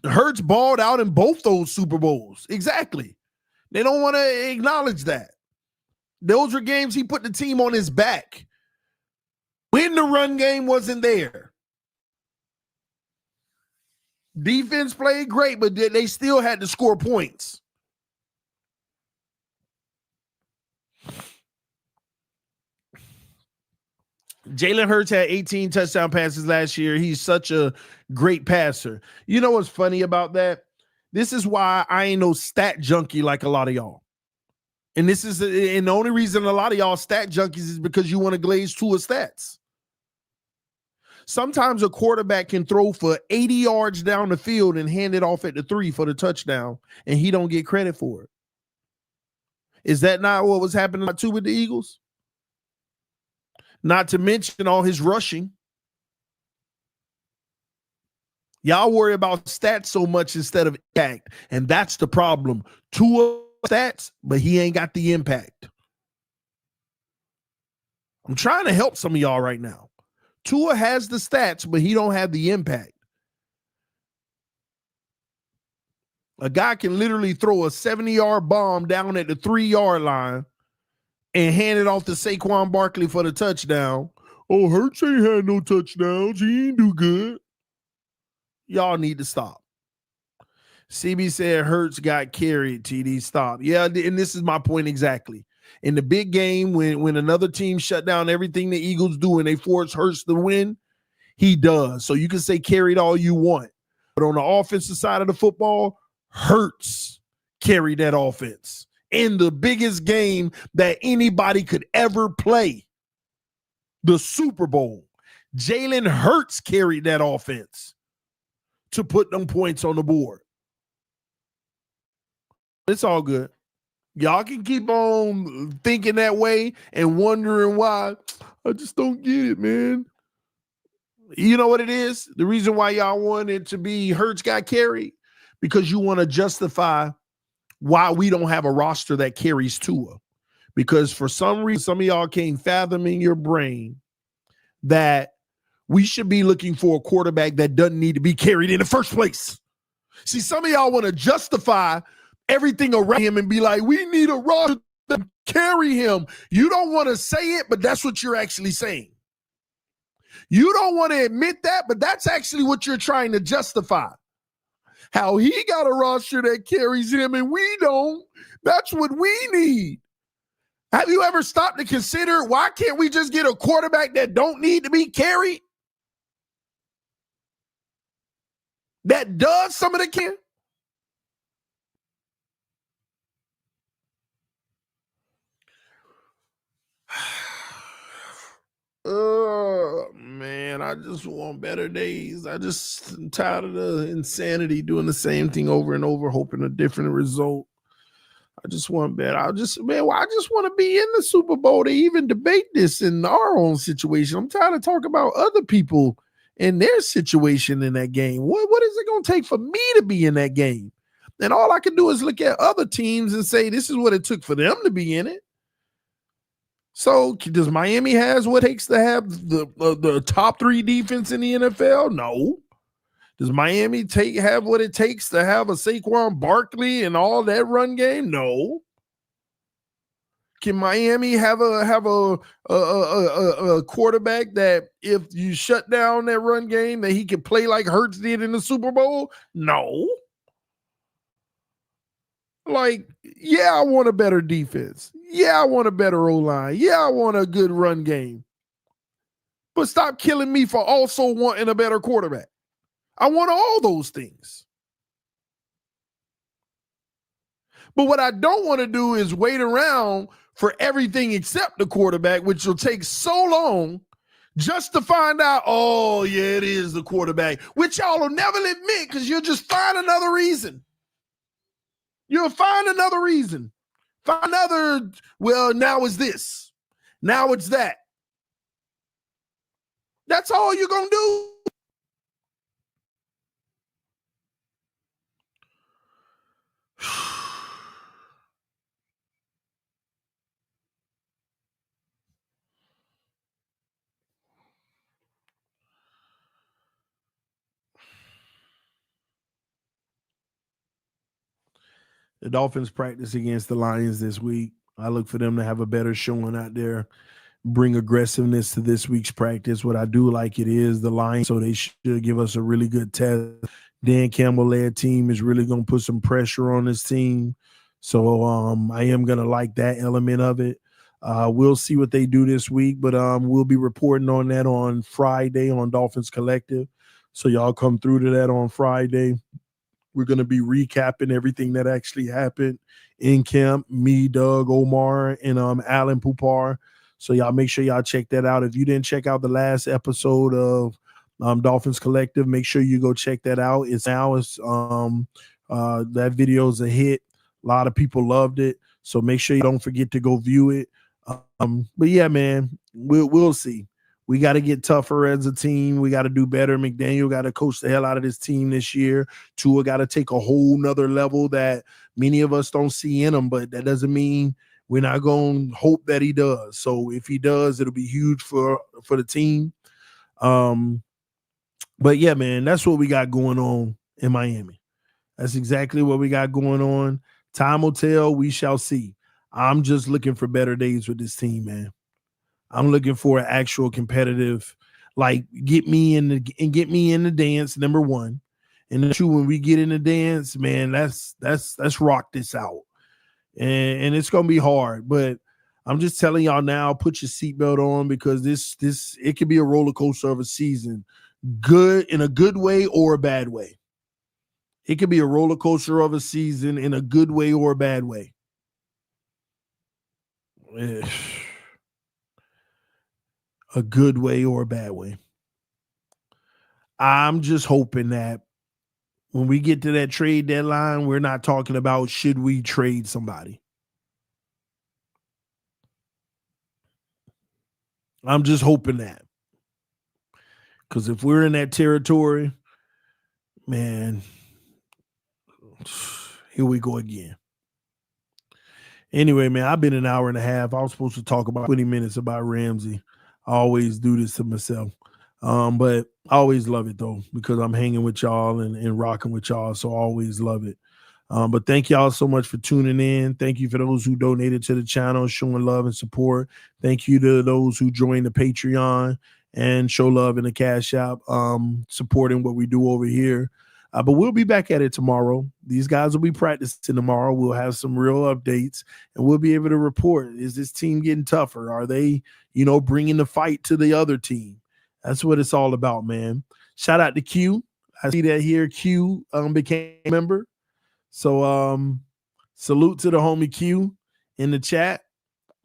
Hurts balled out in both those Super Bowls. Exactly. They don't want to acknowledge that. Those were games he put the team on his back when the run game wasn't there. Defense played great, but they still had to score points. Jalen Hurts had 18 touchdown passes last year. He's such a great passer. You know what's funny about that? This is why I ain't no stat junkie like a lot of y'all. And the only reason a lot of y'all stat junkies is because you want to glaze Tua stats. Sometimes a quarterback can throw for 80 yards down the field and hand it off at the 3 for the touchdown, and he don't get credit for it. Is that not what was happening too with the Eagles? Not to mention all his rushing. Y'all worry about stats so much instead of impact, and that's the problem. Tua stats, but he ain't got the impact. I'm trying to help some of y'all right now. Tua has the stats, but he don't have the impact. A guy can literally throw a 70-yard bomb down at the 3-yard line and hand it off to Saquon Barkley for the touchdown. Oh, Hurts ain't had no touchdowns. He ain't do good. Y'all need to stop. CB said Hurts got carried, TD. Stop. Yeah, and this is my point exactly. In the big game, when another team shut down everything the Eagles do and they force Hurts to win, he does. So you can say carried all you want. But on the offensive side of the football, Hurts carried that offense in the biggest game that anybody could ever play, the Super Bowl. Jaylen Hurts carried that offense to put them points on the board. It's all good. Y'all can keep on thinking that way and wondering why. I just don't get it, man. You know what it is? The reason why y'all want it to be Hurts got carried, because you want to justify why we don't have a roster that carries Tua. Because for some reason, some of y'all can't fathom in your brain that we should be looking for a quarterback that doesn't need to be carried in the first place. See, some of y'all want to justify everything around him and be like, we need a roster to carry him. You don't want to say it, but that's what you're actually saying. You don't want to admit that, but that's actually what you're trying to justify. How he got a roster that carries him and we don't. That's what we need. Have you ever stopped to consider, why can't we just get a quarterback that don't need to be carried? That does some of the care? Oh, man, I just want better days. I'm tired of the insanity doing the same thing over and over, hoping a different result. I just want better. I just want to be in the Super Bowl to even debate this in our own situation. I'm tired of talking about other people and their situation in that game. What is it going to take for me to be in that game? And all I can do is look at other teams and say, this is what it took for them to be in it. So does Miami has what it takes to have the top 3 defense in the NFL? No. Does Miami have what it takes to have a Saquon Barkley and all that run game? No. Can Miami have a quarterback that if you shut down that run game that he can play like Hurts did in the Super Bowl? No. Like, yeah, I want a better defense. Yeah, I want a better O-line. Yeah, I want a good run game. But stop killing me for also wanting a better quarterback. I want all those things. But what I don't want to do is wait around for everything except the quarterback, which will take so long just to find out, oh, yeah, it is the quarterback, which y'all will never admit because you'll just find another reason. You'll find another reason. Find another, well, now it's this. Now it's that. That's all you're going to do. The Dolphins practice against the Lions this week. I look for them to have a better showing out there, bring aggressiveness to this week's practice. What I do like it is the Lions, so they should give us a really good test. Dan Campbell-led team is really going to put some pressure on this team. So I am going to like that element of it. We'll see what they do this week, but we'll be reporting on that on Friday on Dolphins Collective. So y'all come through to that on Friday. We're going to be recapping everything that actually happened in camp, me, Doug, Omar, and Alan Pupar. So y'all make sure y'all check that out. If you didn't check out the last episode of Dolphins Collective, make sure you go check that out. That video is a hit. A lot of people loved it. So make sure you don't forget to go view it. But yeah, man, we'll see. We got to get tougher as a team. We got to do better. McDaniel got to coach the hell out of this team this year. Tua got to take a whole nother level that many of us don't see in him, but that doesn't mean we're not going to hope that he does. So if he does, it'll be huge for the team. But yeah, man, that's what we got going on in Miami. That's exactly what we got going on. Time will tell. We shall see. I'm just looking for better days with this team, man. I'm looking for an actual competitive, like get me in the dance, number one. And number two, when we get in the dance, man, let's rock this out. And it's gonna be hard, but I'm just telling y'all now, put your seatbelt on, because this it could be a roller coaster of a season, good in a good way or a bad way. It could be a roller coaster of a season in a good way or a bad way. A good way or a bad way. I'm just hoping that when we get to that trade deadline, we're not talking about should we trade somebody. I'm just hoping that. Because if we're in that territory, man, here we go again. Anyway, man, I've been an hour and a half. I was supposed to talk about 20 minutes about Ramsey. I always do this to myself. But I always love it, though, because I'm hanging with y'all and rocking with y'all. So I always love it. But thank y'all so much for tuning in. Thank you for those who donated to the channel, showing love and support. Thank you to those who joined the Patreon and show love in the Cash App, supporting what we do over here. But we'll be back at it tomorrow. These guys will be practicing tomorrow. We'll have some real updates, and we'll be able to report, is this team getting tougher? Are they, bringing the fight to the other team? That's what it's all about, man. Shout out to Q. I see that here. Q became a member. So salute to the homie Q in the chat.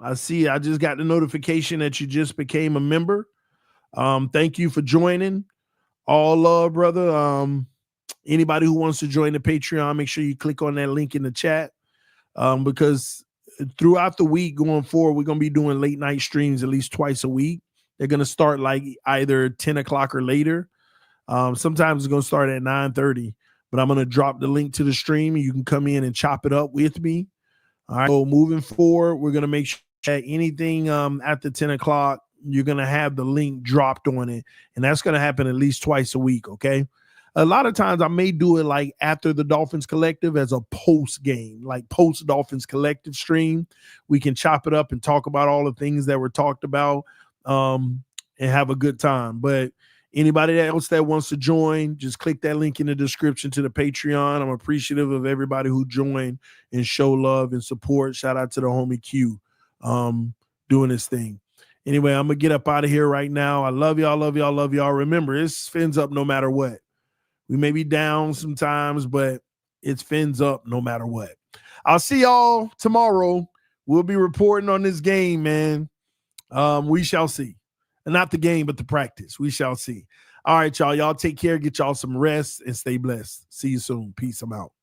I just got the notification that you just became a member. Thank you for joining. All love, brother. Anybody who wants to join the Patreon, make sure you click on that link in the chat, because throughout the week going forward, we're going to be doing late night streams at least twice a week. They're going to start like either 10 o'clock or later. Sometimes it's going to start at 9:30, but I'm going to drop the link to the stream. You can come in and chop it up with me. All right. So moving forward, we're going to make sure that anything after 10 o'clock, you're going to have the link dropped on it. And that's going to happen at least twice a week. Okay. A lot of times I may do it like after the Dolphins Collective as a post game, like post Dolphins Collective stream. We can chop it up and talk about all the things that were talked about, and have a good time. But anybody else that wants to join, just click that link in the description to the Patreon. I'm appreciative of everybody who joined and show love and support. Shout out to the homie Q doing this thing. Anyway, I'm going to get up out of here right now. I love y'all, love y'all, love y'all. Remember, it's fins up no matter what. We may be down sometimes, but it's fins up no matter what. I'll see y'all tomorrow. We'll be reporting on this game, man. We shall see. Not the game, but the practice. We shall see. All right, y'all. Y'all take care. Get y'all some rest and stay blessed. See you soon. Peace. I'm out.